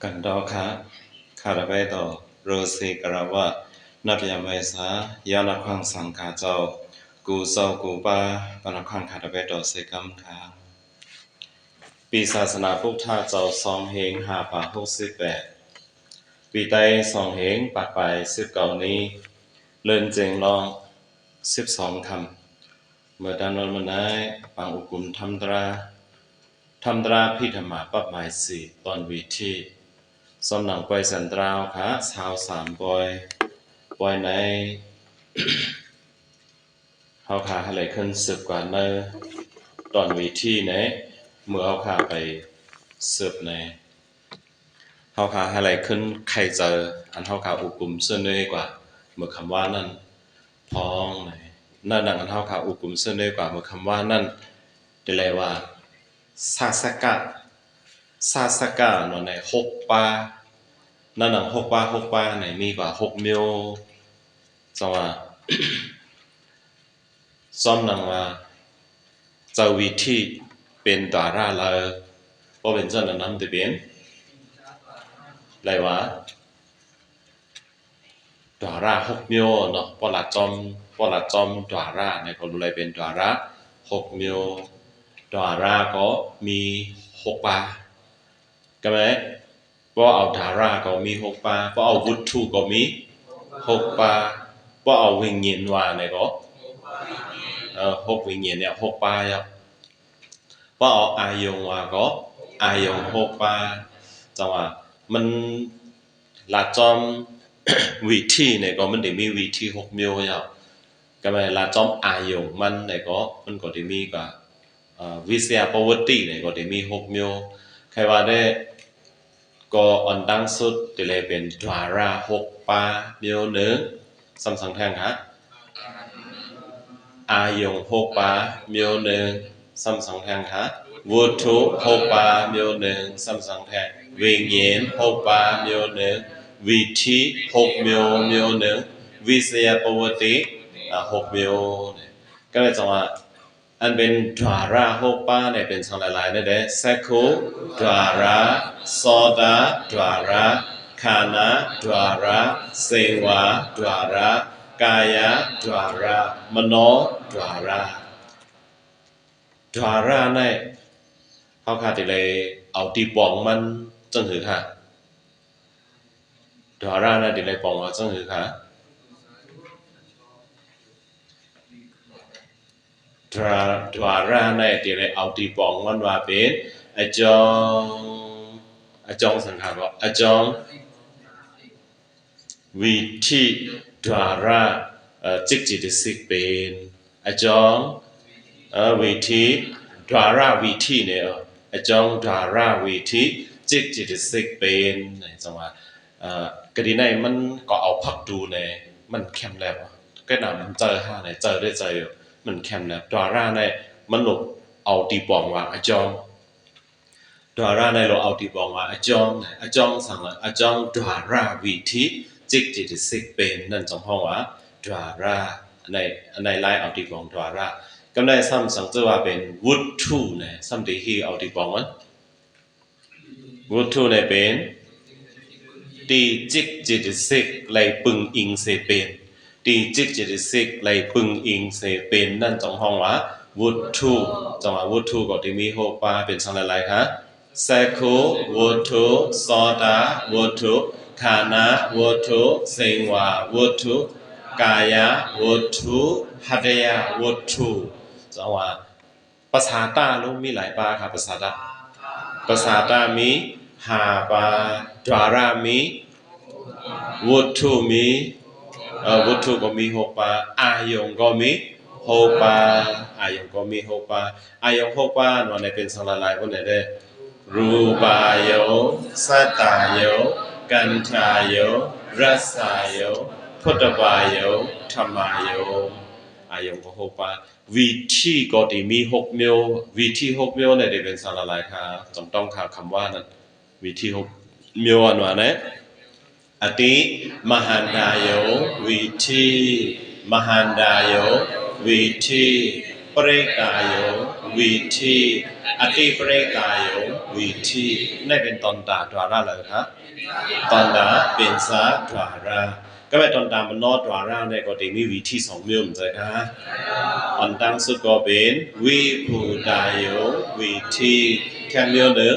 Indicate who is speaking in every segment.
Speaker 1: กันดอคะคาราเบโตโรซีกระวะนับยามเวสายานักขังสังกาเจ้ากูเจ้ากูป้าปนักขังคาราเบโตเซกัมค่ะปีศาสนาพุทธาเจ้าซองเฮงหาป่า68ปีไตซองเฮงปากไป19นี้เลินเจงลอง12คำเมื่อดานนมันได้ปังอุกุมธรรมตราพิธรรมาปับหมายสี่ตอนวิธีสมหนังปอยสันตราวค่ะชาว3ปอยในเฮาขาอะไรขึ้นสืบกว่าในตอนวิธีในเมื่อเฮาขาไปสืบในเฮาขาอะไรขึ้นใครเจออันเฮาขาอุกุมเสื้อเนยกว่าเมื่อคำว่านั่นพ้องไหนนั่นดังอันเฮาขาอุกุมเสื้อเนยกว่าเมื่อคำว่านั่นได้เลยว่าซาสกะเนาะใน6ปานั่นหนัง6ปาไหนมีกว่า6มิลจังว่าซ้อมหนังว่าเจ้าวิธีเป็นดาราเลยเพราะเป็นเจ้าหนังจะเป็นไรวะดารา6มิลเนาะปอละจอมดาราในก็รู้อะไรเป็นดารา6มิลดาราก็มี6ปาก็ไหมเพราะเอาดาราก็มี6ปาเพราะเอาวุฒิก็มี6ปาเพราะเอาวิญญาณว่าในก็6วิญญาณเนี่ย6ปาครับเพราะเอาอายงว่าก็อายง6ปาจังว่ามันหลักจอมวิธีเนี่ยก็มันได้มีวิธี6มิลครับก็ไหมหลักจอมอายงมันก็ได้มีก็วิทยาประวัติเนี่ยก็ได้มี6มิลใครว่าได้ก็อันดังสุดที่เลยเป็นดารา6ปามิลหนึ่งซ้ำสังแทงฮะอายง6ปามิลหนึ่งซ้ำสังแทงฮะวุฒิ6ปามิลหนึ่งซ้ำสังแทงวิญญาณ6ปามิลหนึ่งวิธี6มิลหนึ่งวิทยาประวัติ6มิลก็เลยจังว่าอันเป็นดารา6ปาเนี่ยเป็นสังหลายๆนั่นแหละสักขุดาราโซดาดาราคานะดาราเสวาดารา กายะดวารามโนดวาราในเขาขาดเลยเอาตีปองมันจังหือค่ะดวาราในตีเลยปองเอาจังหือค่ะดวาราในตีเลยเอาตีปองมันว่าเป็นอจองสังขารว่าอจองวิธีดวาราจิกจิตสิกเป็นอจองวิธีดาราวิธีเนี่ยอาจารย์ดาราวิธีจิตสิกเป็นจังหวะกดีในมันก็เอาพักดูในมันแคมแล้วก็นำเจอห้าในเจอได้เจอมันแคมแล้วดาราในมันหลบเอาตีปองว่าอาจารย์ดาราในเราเอาตีปองว่าอาจารย์สั่งอาจารย์ดาราวิธีจิตสิกเป็นนั่นจังห้องว่าดาราในไล่เอาตีปองดาราก็ได้ซ้ำสังเจว่าเป็นวุฒิเนี่ยซ้ำที่ฮีเอาที่บอกว่าวุฒิเนี่ยเป็นตีจิกจิตสิกไหลปึงอิงเสเป็นตีจิกจิตสิกไหลปึงอิงเสเป็นนั่นจงห้องว่าวุฒิจังว่าวุฒิก็ที่มีหกปาเป็นสังอะไรคะเสกุวุฒิโสดาวุฒิฐานะวุฒิเสงวาวุฒิกายะวุฒิหัตยาวุฒิจังว่าภาษาตาลูกมีหลายปาค่ะภาษาตามี5ปาดารามีวุฒิมีวุฒิก็มี6ปาอายงก็มี6ปาอายงก็มี6ปาอายง6ปาเนาะในเป็นสังหลายคนได้รูปายโยสัตตายโยกันธายโยรัสสายโยพุทธบายโยธรรมายโยอายงก็6ปาวิธีก็ที่มี6มิลวิธี6มิลเนี่ยเป็นสังหลายค่ะจำต้องหาคำว่านั้นวิธี6มิลอันว่านะอติมหันดาโยวิธีมหันดาโยวิธี ปริตายงวิธีอติปริตายงวิธีนี่เป็นตอนตาดวาระเลยครับตอนตาเป็นสาดวาระก็เป็นตอนตามนอดวาระในก็จะมีวิธีสองမျိုးใช่ไหมครับอันตั้งสุดก็เป็นวิภูตายงวิธีแค่မျိုးหนึ่ง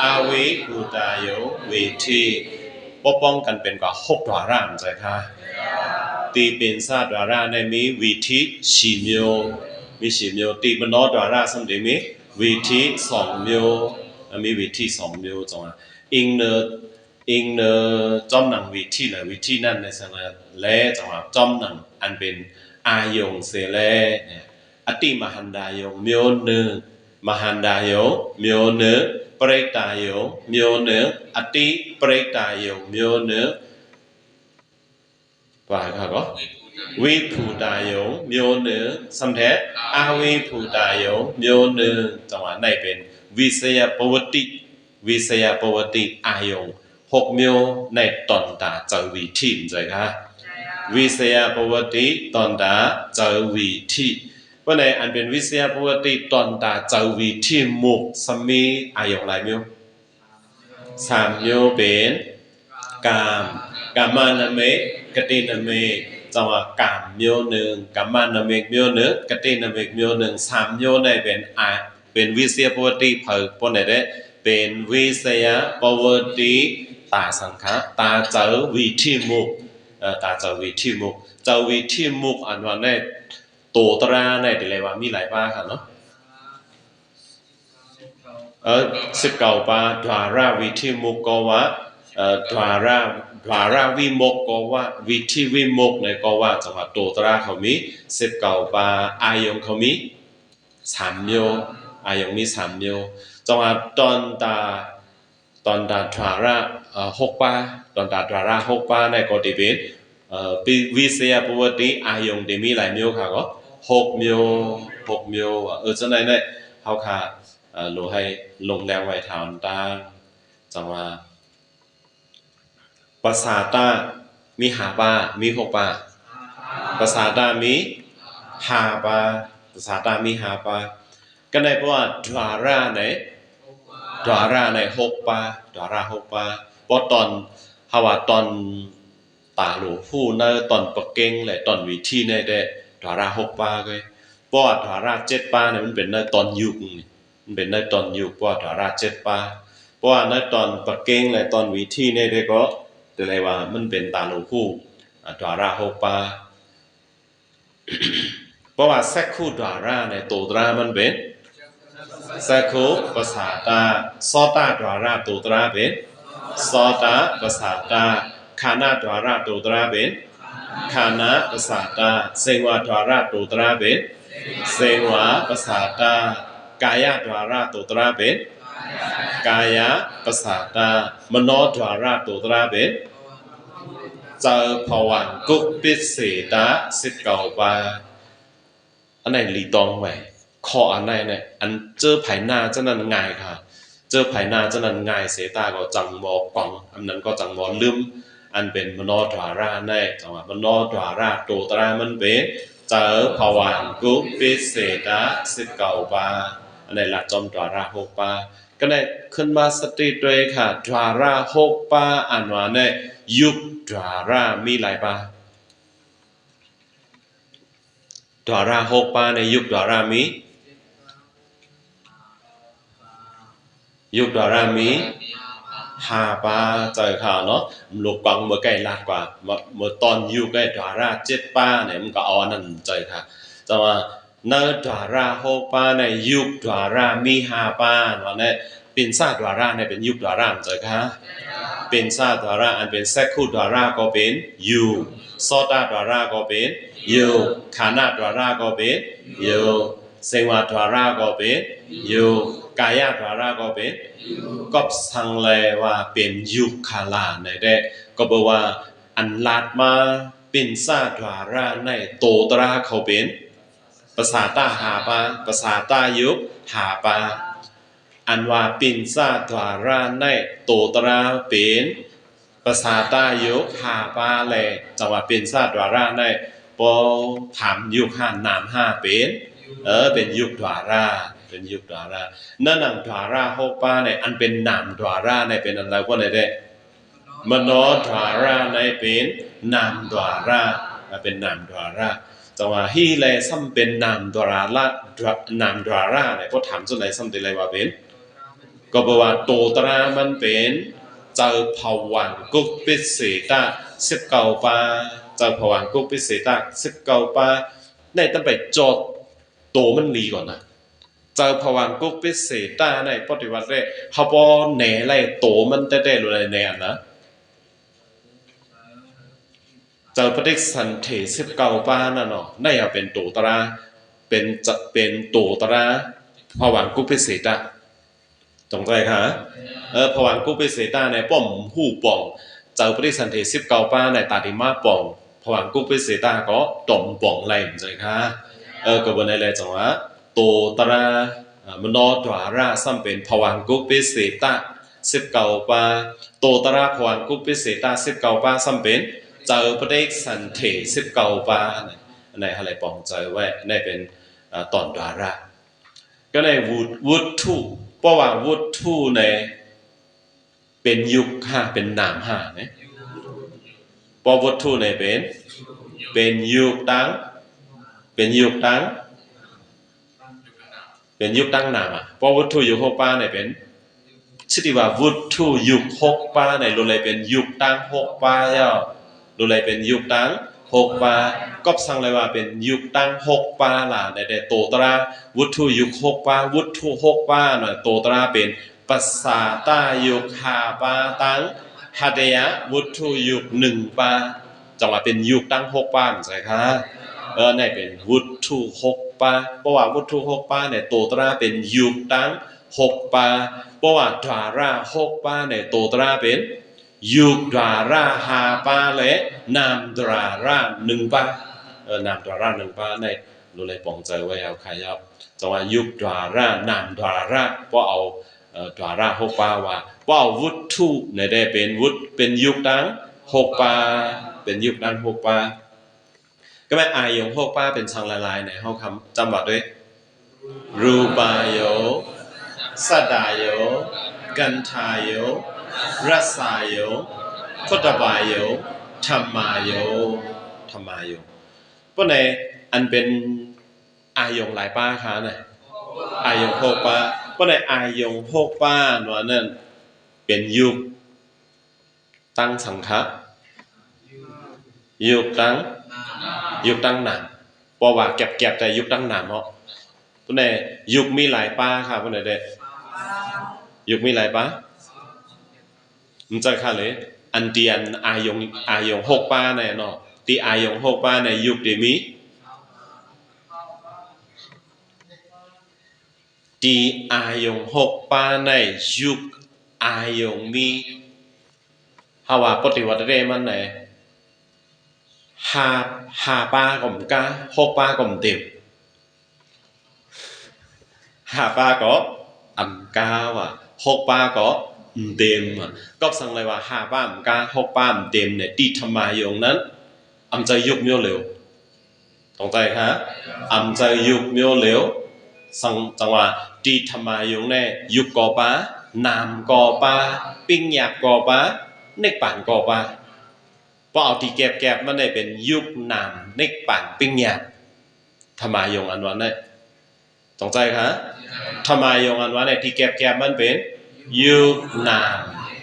Speaker 1: อาวิภูตายงวิธีปกป้องกันเป็นกว่า6ดวาระใช่ไหมครับตีเป็นสาดวาระในมีวิธี4မျိုးมี4မျိုးตีมนอดวาระสมเด็จมีวิธี2မျိုးมีวิธี2မျိုးจังอ่ะอิงเนอจอมหนังวิธีเลยวิธีนั่นในสมัยและจังหวะจอมหนังอันเป็นอายงเสแลเนี่ยอติมหันดายงမျိုးหนึ่งมหันดายงမျိုးหนึ่งปริตายงမျိုးหนึ่งอติปริตายงမျိုးหนึ่งว่าครับก็วิภูตายงမျိုးหนึ่งสำเร็จอาวิภูตายงမျိုးหนึ่งจังหวะในเป็นวิเศษปวติอายง6မျိုးในตอนตาเจอวิธีใช่ครับวิเศษปวติตอนตาเจอวิธีเพราะในอันเป็นวิเศษปวติตอนตาเจอวิธีมุกสมีอายงหลายမျိုး3မျိုးเป็นกามนามิกตินามิจังหวะกามမျိုးหนึ่งกามานามิမျိုးหนึ่งกตินามิမျိုးหนึ่ง3မျိုးในเป็นวิเศษปวติเผยปนได้เป็นวิเศษปวติตาสังขารตาเจอวิธีมุกตาเจอวิธีมุกเจอวิธีมุกอันว่าในตัวตราในแต่ละว่ามีหลายป้าค่ะเนาะ19ป้าดวาราวิธีมุกก็ว่าดวาราวิมกก็ว่าวิธีวิมกในก็ว่าจังหวะตัวตราเขามี19ป้าอายงเขามี3မျိုးอายงมี3မျိုးจังหวะตอนตาดวาระ6ป้าตอนตาดวาระ6ป้าในก็จะเป็นวิเศษปวติอายงจะมีหลายမျိုးค่ะก็6မျိုးจังไหนเนี่ยเขาค่ะรู้ให้ลงแรงไว้ทางต่างจังว่าภาษาตามี5ป้ามี6ป้าภาษาตามี5ป้าภาษาตามี5ป้าก็ได้เพราะว่าดวาระใน6ป้าดวาระ6ป้าเพราะตอนภาวะตอนตาหลูผู้ในตอนปะเก่งและตอนวิธีในได้ดวาระ6ป้าก็เพราะว่าดวาระ7ป้าเนี่ยมันเป็นในตอนยุคมันเป็นในตอนยุคเพราะว่าดวาระ7ป้าเพราะว่าในตอนปะเก่งและตอนวิธีในได้ก็แต่ไรว่ามันเป็นตาหลูผู้ดวาระ6ป้าเพราะว่าสักคู่ดวาระในตัวตรามันเป็นสักคู่ภาษาตาซอตาดวาระตัวตราเป็นซอตาภาษาตาคานาดวาระตัวตราเป็นคานาภาษาตาเซงวาดวาระตัวตราเป็นเซงวาภาษาตากายดวาระตัวตราเป็นกายภาษาตามโนดวาระตัวตราเป็นเจอภวันกุปิเสตา19ป้าอันไหนลีตองไว้ขออันไหนเนี่ยอันเจอไผ่หน้าจะนั้นง่ายค่ะเจอไผ่หน้าจะนั้นง่ายเสตาก็จังมอกองอันนั้นก็จังมอลืมอันเป็นมโนดวาระในจังหวะมโนดวาระตัวตรามันเป็นเจอภวันกุปิเสตา19ป้าอันไหนหลักจอมดวาระ6ป้าก็ได้ขึ้นมาสติด้วยค่ะดวาระ6ป้าอันว่าในยุคดวาระมีหลายป้าดวาระ6ป้าในยุคดวาระมียุคดวาระมี5ป้าใจข่าวเนาะลูกกวางเมื่อใกล้ลาดกว่าเมื่อตอนยุคใกล้ดวาระ7ป้าเนี่ยมันก็เอานั่นใจค่ะแต่ว่าในดวาระ6ป้าในยุคดวาระมี5ป้าว่าเนี่ยเป็นซาดวาระในเป็นยุคดวาระใจค่ะเป็นซาดวาระอันเป็นแซกคูดวาระก็เป็นยูซอตาดวาระก็เป็นยูคานาดวาระก็เป็นยูเซงวาดวาระก็เป็นยูกายดวาระก็เป็นก็สังเลว่าเป็นยุคคาลาในได้ก็บอกว่าอันลาดมาเป็นซาดวาระในโตตราเขาเป็นภาษาตาหาปาภาษาตายุคหาปาอันว่าปินซาดวาระในโตตราเป็นภาษาตายุคหาปาแลจังหวะปินซาดวาระในปอถามยุคหานาม5เป็น เป็นยุคดาราเป็นยุคดารานั่นนังดาราหกป้าในอันเป็นนามดาราในเป็นอะไรก็ในได้มโนดาราในเป็นนามดาราเป็นนามดาราแต่ว่าฮีแลซ้ำเป็นนามดาราละนามดาราเนี่ยก็ถามจนไหนซ้ำเป็นอะไรว่าเป็นก็บอกว่าโตตรามันเป็นเจอภวันกุกปิเสตา19ปาเจอภวันกุกปิเสตา19ปาในต้องไปจดโตมันลีก่อนนะเจอภวันกุกปิเสตาในปฏิวัติแรกเขาบอแหน่ไรโตมันได้หรืออะไรแน่นะเจอปฏิสันเถ19ปานั่นเนาะในเอาเป็นโตตราเป็นจะเป็นโตตราภวันกุกปิเสตาตรงใจค่ะภวันกุปิเสตาในป้อมหู่ป่องเจอปฏิสันเถ19ปาในตาดิมาป่องภวันกุปิเสตาก็ต่อมป่องไรเหมือนใจค่ะก็บนในแหละจังหวะโตตรามโนดวาราซ้ำเป็นภวันกุปิเสตา19ปาโตตราภวันกุปิเสตา19ปาซ้ำเป็นเจอปฏิสันเถ19ปาในอะไรป่องเจอไว้ในเป็นตอนดวาราก็ในวุฒุเพราะว่าวุฒุในเป็นยุคห้าเป็นนามห้าเนี่ยเพราะวุฒุในเป็นยุคตั้งเป็นยุคตั้งเป็นยุคตั้งนามอ่ะเพราะวุฒุยุคหกป้าในเป็นชื่อว่าวุฒุยุคหกป้าในรู้เลยเป็นยุคตั้งหกป้าย่อรู้เลยเป็นยุคตั้งหกป้าก็สั่งเลยว่าเป็นยุคตั้งหกป้าล่ะในโตตราวุฒุยุคหกป้าวุฒุหกป้าหน่อยโตตราเป็นภาษาตายุคหาป้าตั้งหัตยะวุฒุยุคหนึ่งป้าจังหวะเป็นยุคตั้งหกป้าใช่ค่ะในเป็นวุฒุหกป้าเพราะว่าวุฒุหกป้าเนี่ยโตตราเป็นยุคตั้งหกป้าเพราะว่าดาราหกป้าเนี่ยโตตราเป็นยุคดาราหาป้าและนามดาราหนึ่งป้านามดาราหนึ่งป้าในรู้เลยปองใจไว้เอาใครยับจังหวะยุคดารานามดาราเพราะเอาดาราหกป้าว่าเพราะเอาวุฒุในได้เป็นวุฒเป็นยุคตั้งหกป้าเป็นยุคตั้งหกป้าก็แม่อายงหกป้าเป็นชังละลายในห้องคำจำบัดด้วยรูปายโยสดายโยกันทายโยรัสายโยพุทธบายโยธรรมายโยธรรมายโยเพราะในอันเป็นอายงหลายป้าค่ะเนี่ยอายงหกป้าเพราะในอายงหกป้าเนาะนั่นเป็นยุคตั้งสังฆะยุคตั้งหนังเพราะว่าเก็บแต่ยุคตั้งหนังเนาะเพราะในยุคมีหลายป้าค่ะเพราะในเด็กยุคมีหลายป้ามันจะค่ะเลยอันเดียนอายงหกป้าในเนาะที่อายงหกป้าในยุคเดมีที่อายงหกป้าในยุคอายงมีฮาวาปฏิวัติเรมันไหนหาป้าก่อมกาหกป้าก่อมเต็มหาป้าก็อ่ำกาว่ะหกป้าก็เต็มอ่ะก็สั่งเลยว่าหาป้าอ่ำกาหกป้าเต็มเนี่ยตีธรรมายงนั้นอ่ำใจยุกเมียวเหลวตรงใจฮะอ่ำใจยุกเมียวเหลวสั่งจังว่าตีธรรมายงเนี่ยยุกกอป้านามกอป้าปิ้งหยาบกอป้าเนกป่านกอป้าพอเอาที่แก็บมันได้เป็นยุคนามเนกป่านปิ้งหยาบธรรมายงอันวันได้ตรงใจคะธรรมายงอันวันได้ที่แก็บมันเป็นยุคนาม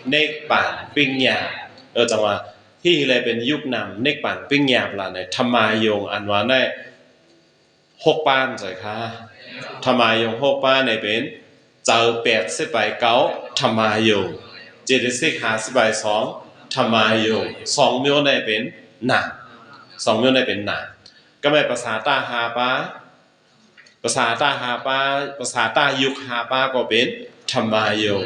Speaker 1: เนกป่านปิ้งหยาบจังว่าที่เลยเป็นยุคนามเนกป่านปิ้งหยาบล่ะในธรรมายงอันวันได้หกป้านใช่คะธรรมายงหกป้านในเป็นเจอ8-9ธรรมายง70-52ธรรมายง2เมียวในเป็นหนา2เมียวในเป็นหนาก็ไม่ภาษาตาหาป้าภาษาตาหาป้าภาษาตายุคหาป้าก็เป็นธรรมายง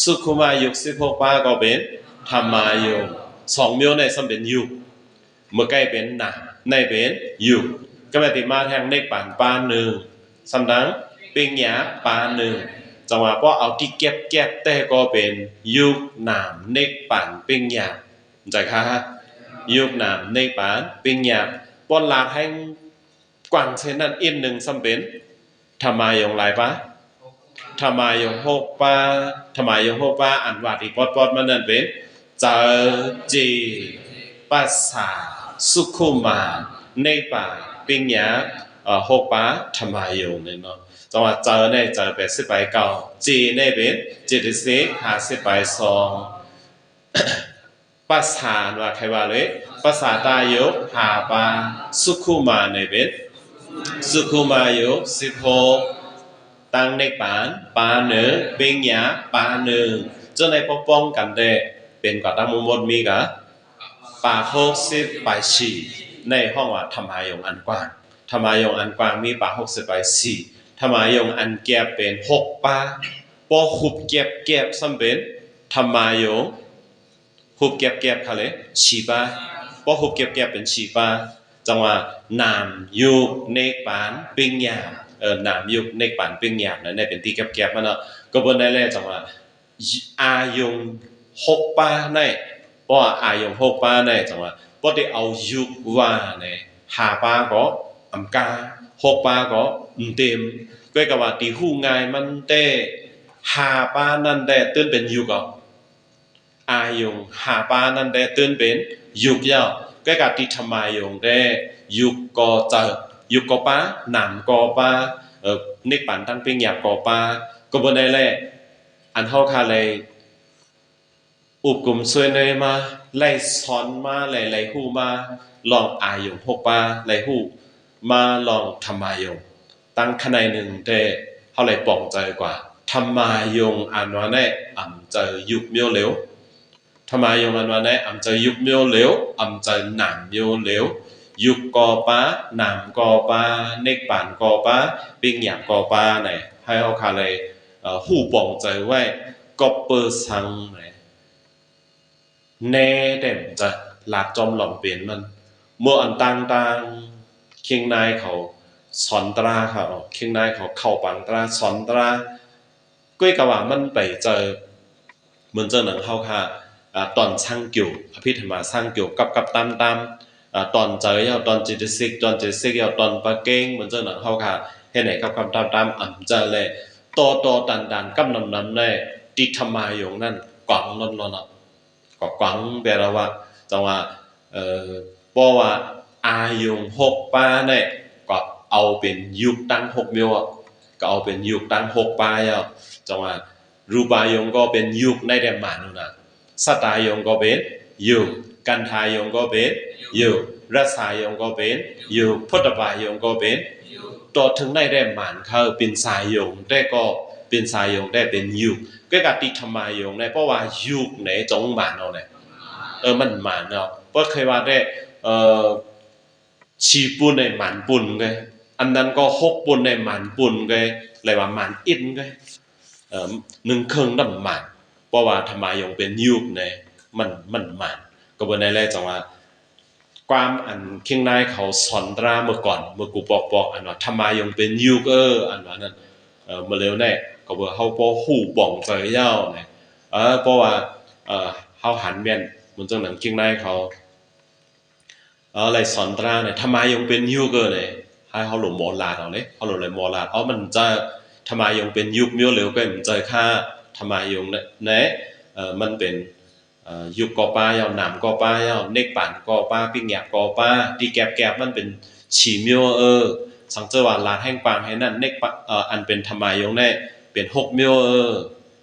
Speaker 1: สุขุมายุค16ป้าก็เป็นธรรมายง2เมียวในสำเป็นยุคเมื่อใกล้เป็นหนาในเป็นยุคก็ไม่ติมาแทงเนกป่านป้าหนึ่งสำดังเป็นหยาป้าหนึ่งจังหวะเพราะเอาที่เก็บแต่ก็เป็นยุคนามเนกป่านเป็นหยาใจค่ะยุคนามเนกป่านเป็นหยาป้อนลาดให้ กวางเช่นนั้นอินหนึ่งสำเป็นธรรมายงหลายปะธรรมายงหกปะธรรมายงหกปะอันว่าที่ปอดมันนั่นเป็นเจอจีปัสสาสุขุมาในป่าปิงยาหกปะธรรมายงเนี่ยเนาะจังหวะเจอเนี่ยเจอเป็น10 ใบเก้าจีเนี่ยเป็น70 ใบสองปัสสาว่าใครว่าเลยปัสสาตายกหาปาสุขุมาเนี่ยเป็นสุขุมายก16ตั้งในปานปาเนอเป็นยาปาเนอจนในป้องกันได้เป็นกว่าตั้งมุมบนมีกะปา60 ใบสี่ในห้องว่าธรรมายงอันกว้างธรรมายงอันกว้างมีปา60 ใบสี่ธรรมายงอันแก็บเป็น6ปาปอหุบเก็บซ้ำเป็นธรรมายงหุบเก็บค่ะเลยสี่ปาปอหุบเก็บเป็นสี่ปาจังว่านามยุกเนกปานปิงยานามยุกเนกปานปิงยานั่นได้เป็นที่แก็บมันเนาะก็บนได้แล้วจังว่าอายง6ปาในเพราะว่าอายง6ปาในจังว่าบ่ได้เอายุกว่าใน5ปาก็อำกา6ปาก็เต็มก็ก็ว่าที่ฮู้ง่ายมันแต่5ปานั่นได้ตื่นเป็นยุกอ่ะอายง5ปานั่นได้ตื่นเป็นยุกยาวก็กะที่ธรรมายงได้ยุกก็เจอยุกก็ปานามก็ปานิกปันตั้งปิงยาก็ปาก็บ่ได้แลอันเฮาคาเลยอุปกลุ่มช่วยเลยมาไล่สอนมาไล่ฮู้มาลองอายง6ปาไล่ฮู้มาลองธรรมายงตั้งคะแนนหนึ่งแต่เฮาเลยปองใจกว่าธรรมายงอันว่าแน่อำใจยุกเมียวเหลวธรรมายงอันว่าแน่อำใจยุกเมียวเหลวอำใจหนามเมียวเหลวยุกกอปาหนามกอปาเนกปานกอปาปิงหยาบกอปาไหนให้เฮาคาเลยฮู้ปองใจไว้ก็เปอร์ซังไหนแน่เต็มจะลาดจอมหล่อมเปลี่ยนมันเมื่ออันต่างๆเคียงนายเขาสอนตราค่ะเคียงนายเขาเข้าปังตราสอนตราก้อยกะว่ามันไปเจอเหมือนเจอหนังเฮาค่ะตอนช่างเกี่ยวอภิธรรมาสร้างเกี่ยวกับตามตอนเจอยาวตอน76ยาวตอนปะเก้งเหมือนเจอหนังเฮาค่ะเฮ็ดไหนกับตามอ่ำเจอเลยโตตันกับนำได้ติธรรมายงนั่นกว่างนนก็กวางแปลว่าจังว่าเพราะว่าอายง6ปาเนี่ยก็เอาเป็นยุคตั้ง6เมียวก็เอาเป็นยุคตั้ง6ปาอ่ะจังว่ารูปายงก็เป็นยุคในแดนมานู่นน่ะสตายงก็เป็นยุคกันทายงก็เป็นยุครัศายงก็เป็นยุคพุทธบายงก็เป็นต่อถึงในแดนมานเขาเป็นสายงได้ก็เป็นสายงได้เป็นยุคก็กติธรรมายงเนี่ยเพราะว่ายุคไหนจงหมานเอาเนี่ยมันหมานเนาะเพราะเคยว่าได้ชีปุ่นในหมานปุ่นไงอันนั้นก็6ปุ่นในหมานปุ่นไงอะไรว่าหมานอินไง1 ครึ่งน้ำหมานเพราะว่าธรรมายงเป็นยุคเนี่ยมันหมานก็บ่ได้เลยจังว่าความอันเคียงนายเขาสอนตราเมื่อก่อนเมื่อกูบอกอันว่าธรรมายงเป็นยุคอันว่านั้นเมื่อเร็วแน่ก็บ่เฮาบ่ฮู้ป่องใจยาวเนี่ยเพราะว่าเฮาหันแม่นมันจังนั้นเคียงนายเขาอะไรสอนตราเนี่ยธรรมายงเป็นยุคเนี่ยให้เฮาหลงมอลาดเอาเลยเฮาหลงเลยมอลาดมันจะธรรมายงเป็นยุคเมียวเหลวก็มันจะค่าธรรมายงเนี่ยมันเป็นยุคกอปายาวหนามกอปายาวเนกป่านกอปาปิ้งหยาบกอปาที่แกบมันเป็นฉีเมียวสังเจว่าลาดแห้งปางให้นั่นเนกอันเป็นธรรมายงเนี่ยเป็น6เมียว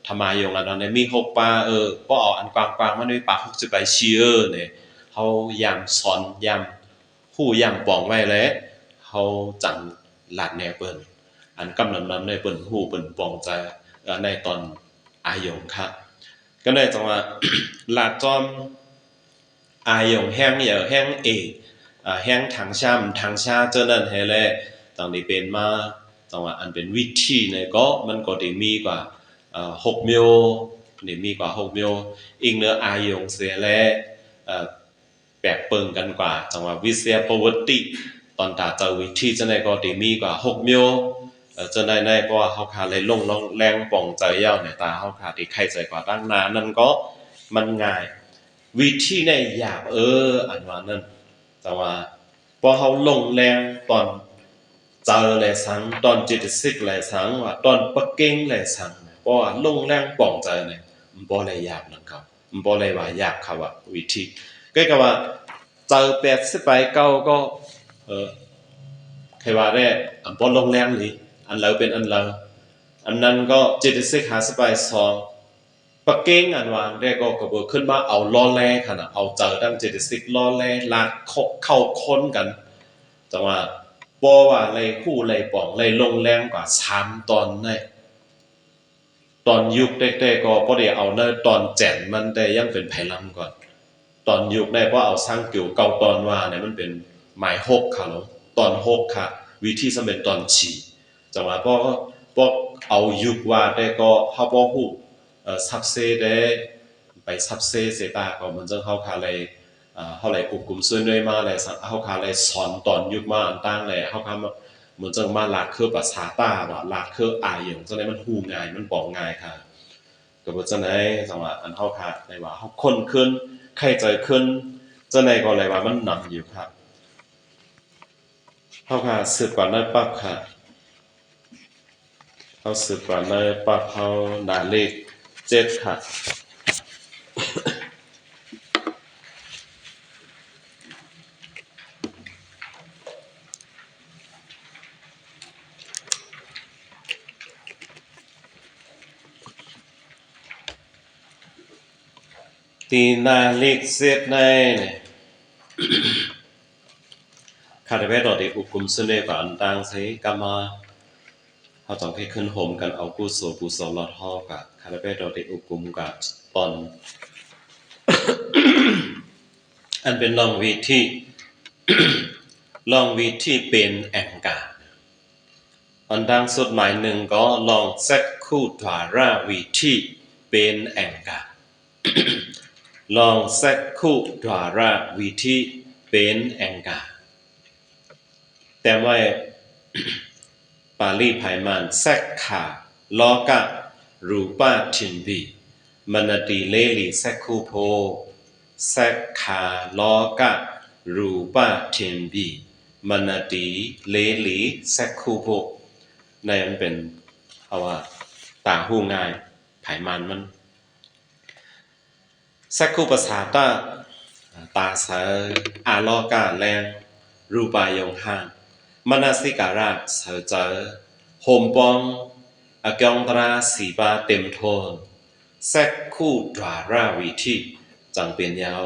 Speaker 1: ธรรมายงอันนั้นมี6ปาบ่เอาอันกวางมันมีปาก60ไปชีเนี่ยเฮายามสอนยามฮู้ยามปองไว้แล้วเฮาจังลาดแนวเปิ้นอันกำนำได้เปิ้นฮู้เปิ้นปองใจในตอนอายงครับก็เลยจังว่าลาดจอมอายงแห้งแห้งแห้งทางชาเจ้านั้นให้แลจังได้เป็นมาจังว่าอันเป็นวิธีเนี่ยก็มันก็ได้มีกว่า6มิลนี่มีกว่า6มิลอีกเนื้ออายงเสียแลแปลกเปิงกันกว่าจังว่าวิเศษประวัติตอนตาเจ้าวิธีจังได๋ก็ได้มีกว่า6มิลจังได๋เพราะว่าเฮาขาเลยลงแรงป่องใจยาวในตาเฮาขาที่ใครใจกว่าตั้งนานนั่นก็มันง่ายวิธีในหยาบอันว่านั้นแต่ว่าพอเฮาลงแรงตอน เจอเลยสังตอนจิตสิกเลยสังว่าตอนปักกิ่งเลยสังเพราะว่าลงแรงป่องใจเนี่ยมันบ่เลยยากนังครับมันบ่เลยว่ายากครับว่าวิธีก็คือว่าเจอ80ไปเก้าก็ใครว่าได้อันบ่ลงแรงนี่อันเราเป็นอันเราอันนั้นก็จิตสิกหาสไป2ปักกิ่งอันวางได้ก็กระเบิดขึ้นมาเอาล้อแล่ขนาดเอาเจอตั้งจิตสิกล้อแล่ลากเข้าค้นกันจังว่าบ่ว่าเลยคู่เลยป่องเลยลงแรงกว่า3ตอนได้ตอนยุคเด็กๆก็บ่ได้เอาในตอนแจ่นมันแต่ยังเป็นไผลำก่อนตอนยุคได้เพราะเอาสร้างเกี่ยวเก่าตอนว่าเนี่ยมันเป็นหมาย6ค่ะตอน6ค่ะวิธีสำเร็จตอนฉีจังว่าพอเอายุคว่าได้ก็เฮาบ่ฮู้ซับเซได้ไปซับเซเสตาก็มันจังเฮาคาเลยเฮาเลยควบคุมส่วนด้วยมาเลยเฮาคาเลยสอนตอนยุคมาอันต่างเลยเฮาคาเหมือนจังมาลากคือภาษาต้าว่าลากคืออายอย่างจังได๋มันฮู้ง่ายมันบอกง่ายค่ะก็บ่จังได๋จังว่าอันเฮาคาได้ว่าเฮาคนขึ้นใครใจขึ้นจังได๋ก็เลยว่ามันนำอยู่ครับเฮาคาสืบก่อนได้ปั๊บค่ะเฮาสืบก่อนได้ปั๊บเฮาได้เลข7ค่ะตีนาเลขเซตในเนี่ยคาเดเวดอดีอุกุมสุเนกอันตังใช้กามาเขาต้องให้ขึ้นโฮมกันเอากุศลกุศลลอดห่อกะคาเดเวดอดีอุกุมกะตอนอันเป็นลองวิธีลองวิธีเป็นแองกาอันดังสุดหมายหนึ่งก็ลองเซตคู่ถาราวิธีเป็นแองกาลองเซตคู่ถาราวิธีเป็นแองกาแต่ว่าปาลีภายมันแซกขาลอกะรูปาทินบีมนติเลลีแซกคูโพแซกขาลอกะรูปาทินบีมนติเลลีแซกคูโพในมันเป็นเอาว่าต่างหูง่ายภายมันแซกคูภาษาตาเสอาลอกะแรงรูปายงห้างมนสิการะเสเจอโฮมปองอกองตราสีบาเต็มโทนแซกคู่ดราราวิธีจังเป็นยาว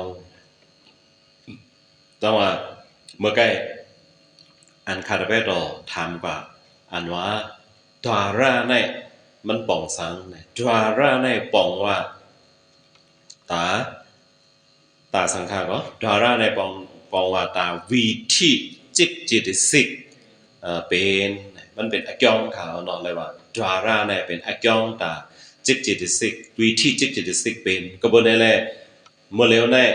Speaker 1: จังว่าเมื่อกี้อันคาราเบดอถามกว่าอันว่าดราราในมันป่องสังดราราในป่องว่าตาสังขารก็ดราราในป่องว่าตาวิธีจิตจิตสิกเป็นมันเป็นอกยองขาวเนาะเลยว่าดราราเนี่ยเป็นอกยองตาจิตจิตสิกวิธีจิตจิตสิกเป็นก็บ่ได้แลเมื่อแล้วแน่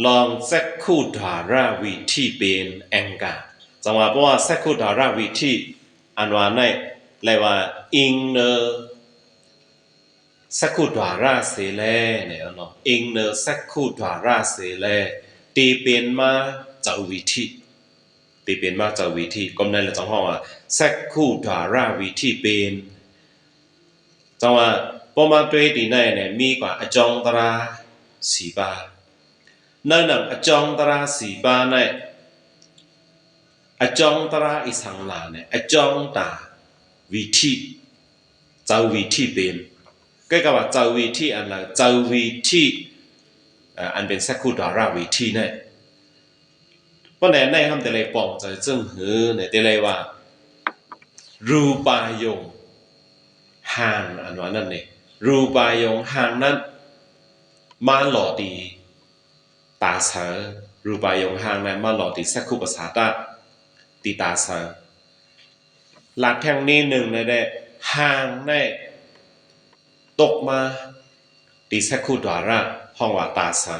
Speaker 1: ลองแซกคู่ดราราวิธีเป็นแองกาจังว่าเพราะว่าแซกคู่ดราราวิธีอันว่าในเลยว่าอิงเนอแซกคู่ดราราเสแลเนี่ยเนาะอิงเนอแซกคู่ดราราเสแลตีเป็นมาเจ้าวิธีตีเป็นมาเจ้าวิธีก็ในละจังห้องว่าแซกคู่ดาราวิธีเป็นจังว่าพอมาด้วยตีในเนี่ยมีกว่าอจองตราสีบานั่นน่ะอจองตราสีบาในอจองตราอีสังลาเนี่ยอจองตาวิธีเจ้าวิธีเป็นก็คือว่าเจ้าวิธีอันละเจ้าวิธีอันเป็นแซกคู่ดาราวิธีเนี่ยเพราะในคำแต่เลยปองใจจึงหือเนี่ยแต่เลยว่ารูปายงห่างอันว่านั่นเนี่ยรูปายงห่างนั้นมาหล่อดีตาเสอรูปายงห่างนั้นมาหล่อดีแซกคู่ภาษาตาตีตาเสอหลักแท่งนี้หนึ่งเลยได้ห่างได้ตกมาตีแซกคู่ดาราห้องว่าตาเสอ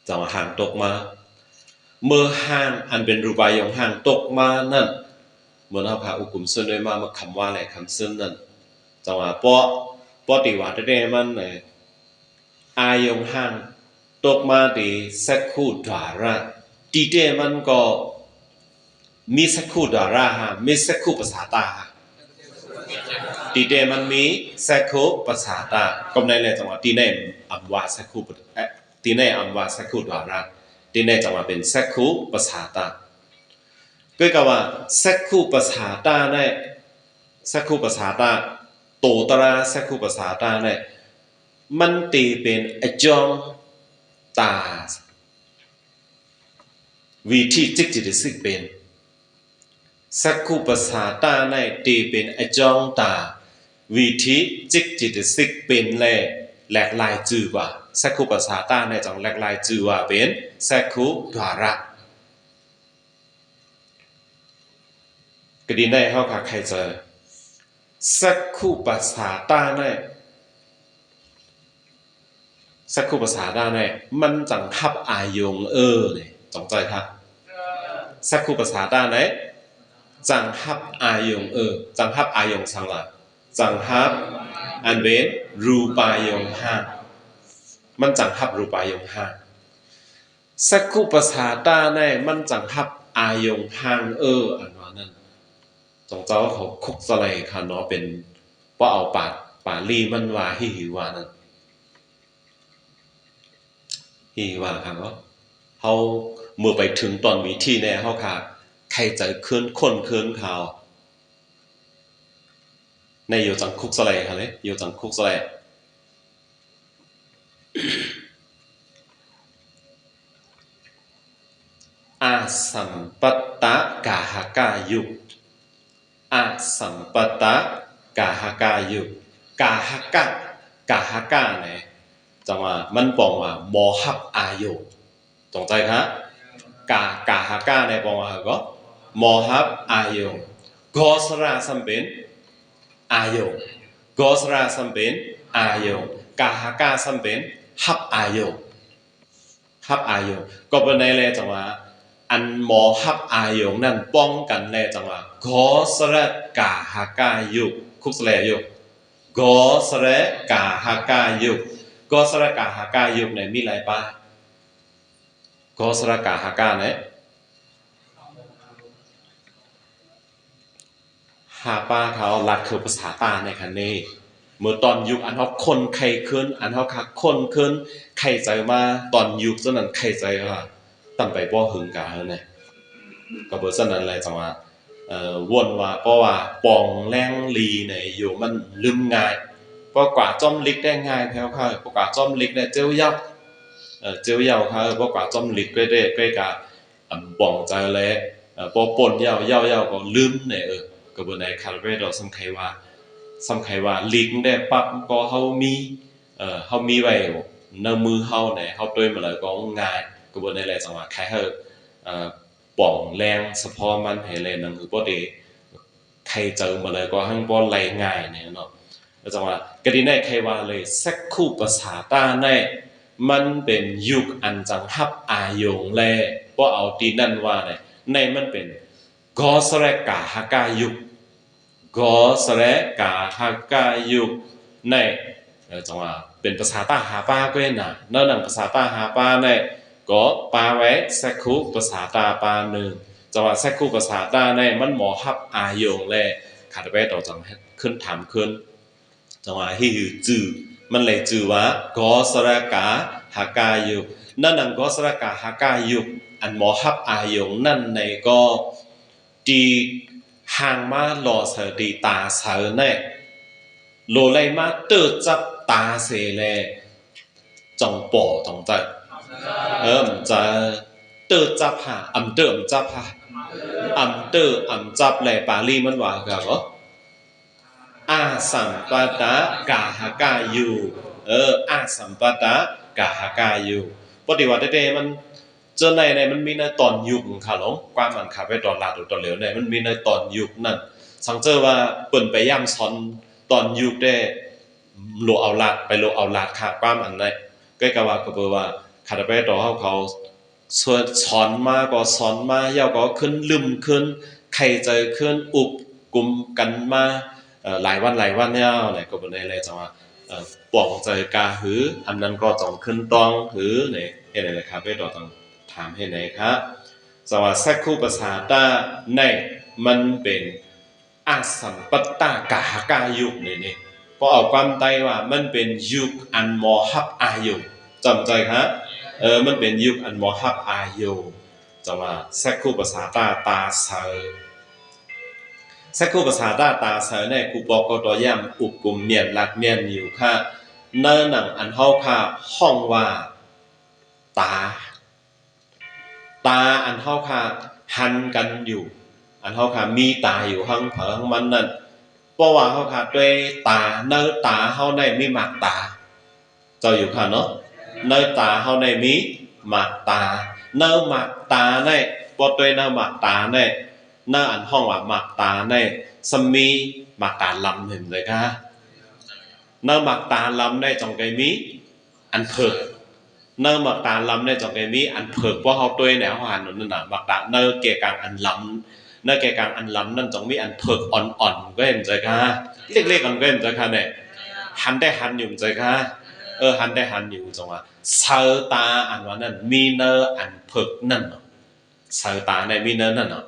Speaker 1: จะมาห่างตกมาเมื่อห่างอันเป็นรูปายงห่างตกมานั่นเมื่อเราพาอุกุมซึ่งด้วยมาคำว่าอะไรคำซึ่งนั่นจังหวะปอติว่าได้มันอายงห่างตกมาดีแซกคู่ดาราตีเดมันก็ มีสักคู่ดาราฮะมีสักคู่ภาษาตาตีเดมันมีสักคู่ภาษาตาก็ในเลยจังหวะตีในอัมวาสักคู่ตีในอัมวาสักคู่ดาราตีในจังหวะเป็นสักคู่ภาษาตาก็กว่าสักคู่ภาษาตาในสักคู่ภาษาตาโตตราสักคู่ภาษาตาในมันตีเป็นอจอมตาวิธีจิตจิตสิกเป็นสักคู่ภาษาตาในตีเป็นอจองตาวิธีจิตจิตสิกเป็นแหลกลายจือว่าสักคู่ภาษาตาในจังแหลกลายจือว่าเป็นสักคู่ดาระก็ดีในเขาค่ะใครเจอสักคู่ภาษาตาในสักคู่ภาษาตาในมันจังทับอายงเนี่ยจงใจครับสักคู่ภาษาตาในจังฮับอายงจังฮับอายงสังละจังฮับอันเป็นรูปายงห้ามันจังฮับรูปายงห้าสักคู่ภาษาตาในมันจังฮับอายงห้างอันว่านั่นจงเจ้าเขาคุกสไลค่ะเนาะเป็นว่าเอาปาลีมันว่าฮิฮิวานั่นฮิฮิวาครับเนาะเขาเมื่อไปถึงตอนวิธีแน่เขาค่ะใครจะเคลื่อนคนเคลื่อนเขาในอยู่จังคุกสไลค่ะเลยอยู่จังคุกสไลอาสัมปตะกาหกายุอาสัมปตะกาหกายุกาหกาเนี่ยจังว่ามันบอกว่าโมหับอายุตรงใจครับกาหกาเนี่ยบอกว่าก็โมหับอายุกอสราสัมเป็นอายุกอสราสัมเป็นอายุกาหกาสัมเป็นหับอายุก็เป็นในเลยจังว่าอันหมอฮับอายงนั่นป้องกันแลจังว่ากอสระกาหากายุคุกสแลยุกอสระกาหากายุกอสระกาหากายุเนี่ยมีหลายป้ากอสระกาหากาเนี่ยหาป้าเขาหลักคือภาษาตาในคันนี้เมื่อตอนยุคอันเขาคนใครขึ้นอันเขาคักคนขึ้นใครใจมาตอนยุคฉะนั้นใครใจว่าตั้งไปบ่หึงกาเนี่ยก็เพราะฉะนั้นเลยจังว่าวนว่าเพราะว่าปองแรงลีเนี่ยอยู่มันลืมง่ายเพราะกว่าจ้อมลิกได้ง่ายแพ้วค่ะเพราะกว่าจ้อมลิกเนี่ยเจ้าเย้าเจ้าเย้าค่ะเพราะกว่าจ้อมลิกได้ใกล้กับปองใจเลยพอปนเย้าก็ลืมเนี่ยก็บ่ได้คาร์เบเราสำคัญว่าลิกได้ปั๊บก็เฮามีไว้ในมือเฮาเนี่ยเฮาด้วยมาเลยก็ง่ายก็บ่ได้แลจังว่าแค่เฮาป่องแรงเฉพาะมันให้แรงนั่นคือบ่ได้ใครเจอมาเลยก็หั่งบ่ไหลง่ายเนี่ยเนาะแล้วจังว่าก็ดีได้ใครว่าเลยสักคู่ภาษาตาในมันเป็นยุคอันจังฮับอายงแลบ่เอาตีนั่นว่าเนี่ยในมันเป็นกอสระกาหากายุคกอสระกาหากายุคในจังว่าเป็นภาษาตาหาป้าก็เห็นน่ะนั่นภาษาตาหาป้าในก็ปาไว้สักคู่ภาษาตาปาหนึ่งจังหวะสักคู่ภาษาตาในมันหมอฮับอายงแลขาดไปต่อจังขึ้นถามขึ้นจังหวะที่อยู่จือมันเลยจือว่ากอสระกาหากายุนั่นกอสระกาหากายุอันหมอฮับอายงนั่นในก็ดีห่างมาหล่อเสดีตาเสแน่โลไลมาเติจับตาเสแลจงป่อจงใจจะเติจับหาเติจับหาเติจับแลปาลีมันว่าก็อาสัมปตะกาหากายุอาสัมปตะกาหากายุปฏิวัติเดมันเจอในมันมีในตอนยุคค่ะหลงความมันขาไปตอนลาดหรือตอนเหลวในมันมีในตอนยุคนั่นสังเจอว่าเปิ่นไปย่ำซ้อนตอนยุคได้โลเอาลาดไปโลเอาลาดค่ะความอันไหนก็กะว่าก็เบอว่าขาไปต่อเขาสอนมาก็สอนมาเย้าก็ขึ้นลืมขึ้นใครใจขึ้นอุบกลุ่มกันมาหลายวันเนี่ยเนี่ยก็บ่ได้เลยจังว่าป่องใจกาหืออันนั้นก็ต้องขึ้นต้องหือเนี่ยเฮ็ดได้เลยครับไปต่อต้องถามให้ไหนครับ สว่าสักคู่ภาษาตาในมันเป็นอาสัมปตากากายุกนี่พอเอาความไตว่ามันเป็นยุคอันมอฮับอายุจำใจครับมันเป็นยุคอันมอฮับอายุจะว่าสักคู่ภาษาตาตาเซอสักคู่ภาษาตาเซอเนี่ยกูบอกก็ตัวย่ำอุกุมเมียนหลักเมียนอยู่ค่ะเนื้อหนังอันเฮาค่ะห้องว่าตาอันเฮาค่ะหันกันอยู่อันเฮาค่ะมีตาอยู่ข้างเผงมันนั่นเพราะว่าเฮาค่ะด้วยตาเนื้อตาเฮาในมีหมากตาเจ้าอยู่ค่ะเนาะเนื้อตาเฮาในมีหมากตาเนื้อหมากตาในบ่ด้วยเนื้อหมากตาในเนื้ออันห้องว่าหมากตาในสมีหมากตาลำเห็นเลยค่ะเนื้อหมากตาลำในจงไกมีอันเพิกเนื้อหมากตาลำในจงไกมีอันเพิกเพราะเฮาด้วยแนวหันนั่นน่ะหมากตาเนื้อเกกางอันลำเนื้อเกกางอันลำนั่นจงมีอันเพิกอ่อนๆก็เห็นใจค่ะเล็กๆกันก็เห็นใจค่ะเนี่ยหันได้หันอยู่ใจค่ะหันได้หันอยู่จังว่าเซอตาอันว่านั่นมีเนื้ออันเพิกนั่นเนาะเซอตาในมีเนื้อนั่นเนาะ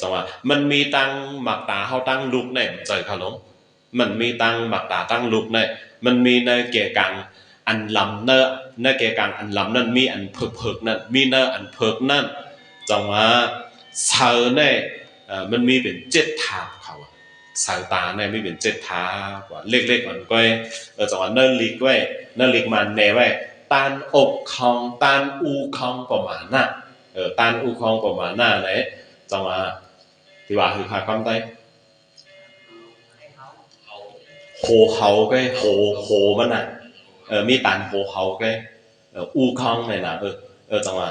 Speaker 1: จังว่ามันมีตั้งหมากตาเฮาตั้งลุกในใจค่ะน้องมันมีตั้งหมากตาตั้งลุกในมันมีในเกกังอันลำเนื้อเกกังอันลำนั่นมีอันเพิกนั่นมีเนื้ออันเพิกนั่นจังว่าเซอในมันมีเป็น7 ทาบเขาสายตาในไม่เป็น7 ทาบว่าเล็กๆมันก็จังว่าเนื้อลิกไว้เนื้อลิกมันแน่ไว้ตานอกคองตานอูคองประมาณน่ะตานอูคองประมาณน่ะไหนจังว่าที่ว่าคือขาความใต้โหเขาcáiโหมันน่ะมีตานโหเขาcáiอูคองnày làจังว่า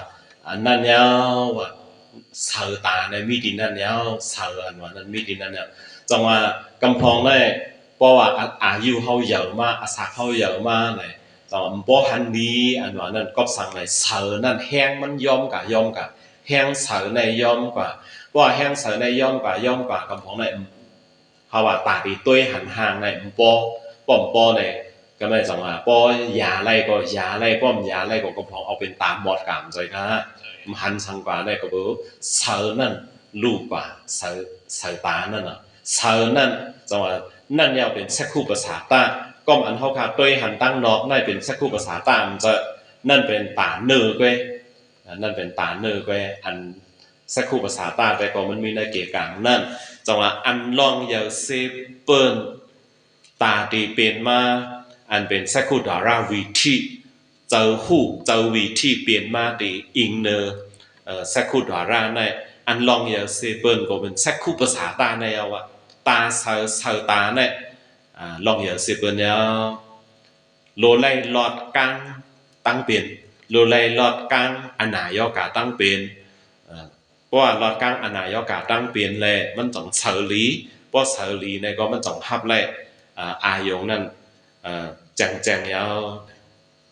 Speaker 1: อันนั้นแล้วว่าเสาตาในมีดินนั่นแล้วเสาอันว่านั้นมีดินนั่นแล้วจังว่ากำพองได้เพราะว่าอายุเฮาเยอะมากอาศักเฮาเยอะมากไหนจังว่าบ่ทันดีอันว่านั้นก็สั่งไหนเสานั่นแห้งมันยอมกะแห้งเสาในยอมกว่าเพราะแห้งเสาในยอมกว่ากำพองในเฮาว่าตาดีตุ้ยหันห่างในบ่ป้อในก็ไม่จังว่าป้อยาไรก็ยาไรป้อมยาไรก็กำพองเอาเป็นตามบอดกามใจค่ะหันสังกว่าได้ก็บอกเสานั่นลูกกว่าเสาตานั่นน่ะเสานั่นจังว่านั่นเนี่ยเป็นสักคู่ภาษาตาก็อันเฮาค่ะตุ้ยหันตั้งนอกนั่นเป็นสักคู่ภาษาตามันจะนั่นเป็นตาเนอก้วยนั่นเป็นตาเนอก้วยอันสักคู่ภาษาตาแต่ก็มันมีในเกี่ยกลางนั่นจังว่าอันลองเยาเซเปิ้นตาตีเป็นมาอันเป็นสักคู่ดาราวิธีเจ้าหู้เจ้าวิธีเปลี่ยนมาตีอิงเนอสักคู่ดาราในอันลองเยาเซเปิ้นก็เป็นสักคู่ภาษาตาในเอาว่าตาเซาตาเนี่ยลองเยาเซเปิ้นเนี่ยโลไลหลอดกังตั้งเปลี่ยนโลไลหลอดกังอันนายกาตั้งเป็นเพราะว่าหลอดกังอันนายกาตั้งเปลี่ยนเลยมันต้องเฉลีเพราะเฉลีในก็มันต้องฮับเลยอายงนั่นแจงยาว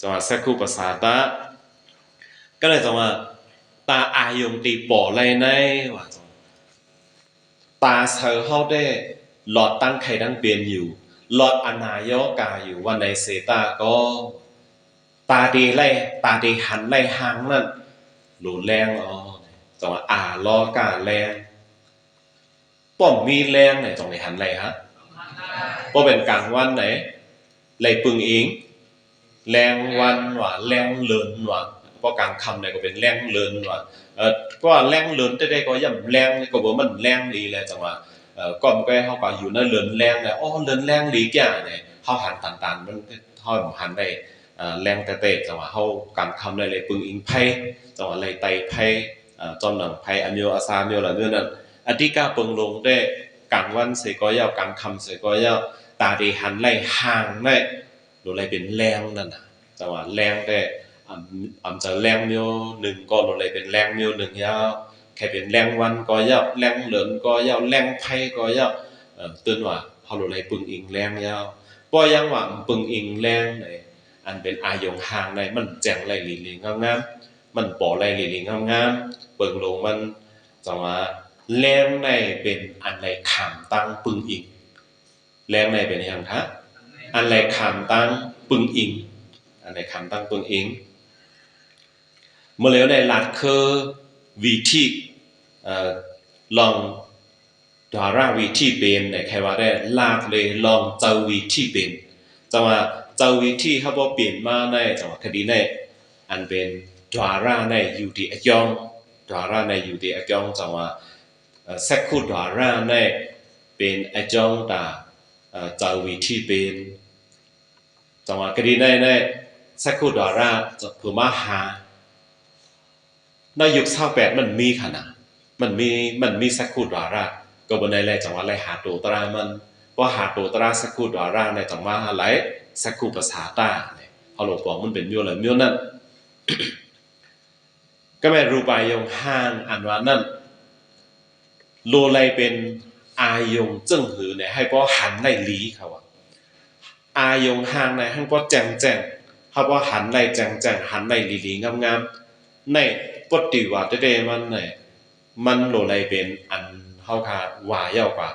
Speaker 1: จังหวะสักคู่ภาษาตาก็เลยจังหวะตาอายงตีป่อเลยในว่าตาเธอเข้าได้หลอดตั้งไข่ตั้งเปลี่ยนอยู่หลอดอนายกาอยู่วันในเซตาก็ตาดีไล่ตาดีหันไล่หางนั่นหลุดแรงจังหวะล้อกาแรงป้อมมีแรงไหนจังไหนหันไล่ฮะป้อเป็นกลางวันไหนไล่ปึงเองแรงวันว่าแรงเลินว่าเพราะกลางคำเนี่ยก็เป็นแรงเลินว่าก็แรงเลินได้ก็ย่ำแรงก็บอกมันแรงดีเลยจังว่าก่อนก็เขาก็อยู่นั่นเลินแรงเลยเลินแรงดีแก่เนี่ยเขาหันตันมันเขาหันได้แรงเตะจังว่าเขากลางคำเลยปึงเองไพ่จังว่าเลยไตไพ่จอมหนังไพ่อันโยอาซาโยละเนื่อนั่นอธิกาปึงลงได้กลางวันเสก็ยาวกลางคำเสก็ยาวตาดีหันไล่ห่างได้โดยอะไรเป็นแรงนั่นนะจังหวะแรงแต่จะแรงเมียวหนึ่งก็โดยอะไรเป็นแรงเมียวหนึ่งยาวแค่เป็นแรงวันก็ยาวแรงเหลินก็ยาวแรงไพ่ก็ยาวตื่นว่าพอโดยอะไรปึงอิงแรงยาวป้อยังว่าปึงอิงแรงในอันเป็นอายงห่างในมันแจงไหลหลีหลีงามๆมันป่อไหลหลีหลีงามๆเปิงลงมันจังหวะแรงในเป็นอันไรขามตั้งปึงอิงแรงในเป็นอย่างคะอันไรขามตั้งปึงอิงอันไรขามตั้งปึงอิงเมื่อแล้วในหลัดคือ วิธีลองดาราวิธีเป็นเนี่ยใครว่าได้ลากเลยลองเจ้าวิธีเป็นจังว่าเจ้าวิธีเขาบอกเปลี่ยนมาในจังว่าคดีในอันเป็นดาราในอยู่ที่อยองดาราในอยู่ที่อยองจังว่าสักคู่ดาราในเป็นอยองตาเจ้าวิธีเป็นจังว่าคดีในสักคู่ดาราจะเพื่อมาหาในยุค28มันมีขนาดมันมีสักคู่ดาราก็บนในแหละจังว่าไรหาตัวตรามันว่าหาตัวตราสักคู่ดาราในจังว่าอะไรสักคู่ภาษาใต้เขาหลบบอกมันเป็นมิวเลยมิวนั่นก็แม่รูปายงห้างอันว่านั่นโลไลเป็นอายงจึงหือเนี่ยให้พ่อหันไล่ลีเขาว่าอายงห้างในให้พ่อแจงเขาว่าหันไล่แจงหันไล่ลีงามในปฏิวัติได้มันเนี่ยมันโลไลเป็นอันเฮาคาว่าเย้ากว่า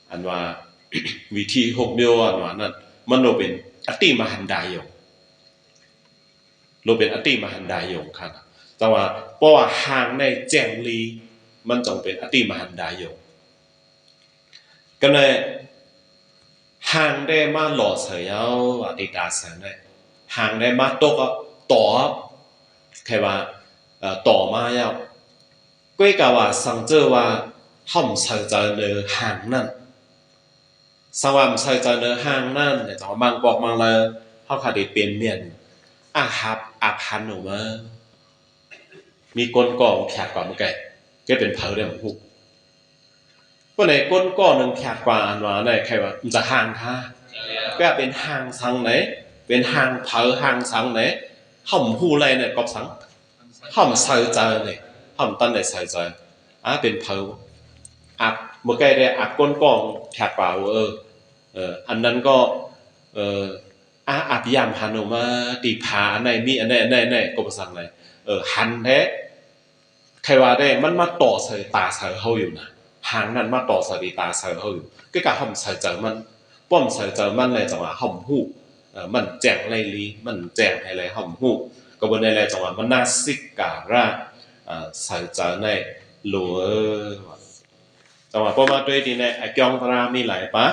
Speaker 1: อันว่า วิธี6นิ้วอันว่านั่นมันโลเป็นอติมหันดายงโลเป็นอติมหันดายงครับแต่ว่าเพราะว่าห่างในแจงลีมันจงเป็นอติมหันดายงก็เลยห่างได้มาหล่อเสียว่าติตาเสียได้ห่างได้มาตกต่อใครว่าต่อมาเย้าก้อยกาว่าสังเจอว่าห่อมใส่ใจเนื้อห่างนั่นสว่างใส่ใจเนื้อห่างนั่นเนี่ยจะบางบอกบางเลยเขาขาดเปลี่ยนเมียนอาพันหนูมามีก้นก้อนแขกกว่ามันไก่ก็เป็นเผาเรื่องหุกก็ในก้นก้อนหนึ่งแขกกว่าอันว่าในใครว่ามันจะห่างค่ะก็เป็นห่างสังไหนเป็นห่างเผาห่างสังไหนห่อมหูไรเนี่ยกอบสังห่อมใส่ใจเนี่ยห่อมตั้นในใส่ใจเป็นเผาเมื่อไก่ได้ก้นก้อนแขกกว่าอันนั้นก็อาบยามหันออกมาตีผาในมีอันไหนก็ประสังไหนหันแท้ใครว่าได้มันมาต่อใส่ตาใส่เฮาอยู่นะหางนั้นมาต่อใส่ตาใส่เฮาอยู่ก็กะห่อมใส่เจอมันป้อมใส่เจอมันเลยจังหวะห่อมหูมันแจ้งไรลีมันแจ้งให้ไรห่อมหูก็บนในไรจังหวะมันน่าสิการะใส่เจอในหลัวจังหวะพอมาด้วยดีในไอ้กองตรามีหลายปะ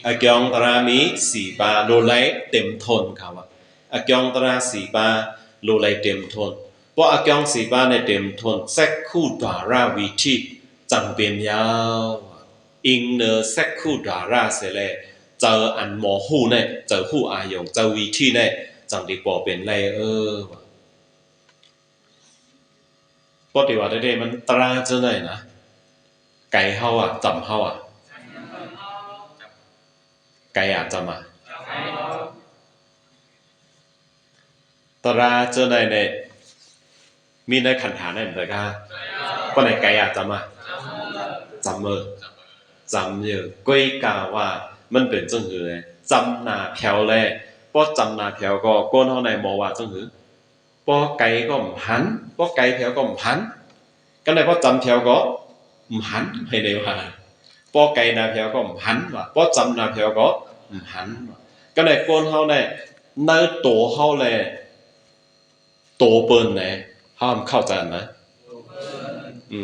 Speaker 1: ไอ้กองตรามี4ปาโลไลเต็มทนครับว่าไอ้กองตรา4ปาโลไลเต็มทนเพราะไอ้กอง4ปาในเต็มทนแซกคู่ดาราวิธีจังเป็นยาวอิงเนอแซกคู่ดาราเสร็จแล้วเจออันหมอหูเนี่ยเจอหูอายงเจอวิธีเนี่ยจังดีปอเป็นไรปกติว่าได้มันตราจะไหนนะไก่เฮาจำเฮาไก่จำตราเจอในมีในขันฐานนั่นเลยค่ะก็ในไก่จำจำจำเยอะก้อยกาว่ามันเป็นจังหือจำนาเพียวเลยเพราะจำนาเพียวก็ก้นเฮาในมอว่าจังหือเพราะไก่ก็หันเพราะไก่เพียวก็หันก็เลยเพราะจำเพียวก็หันให้ได้ว่าเพราะไก่นาเพียวก็หันว่าเพราะจำนาเพียวก็หันก็เลยก้นเฮาในเนื้อตัวเฮาเลยโตเปิ้นไหนห้ามเข้าใจนะ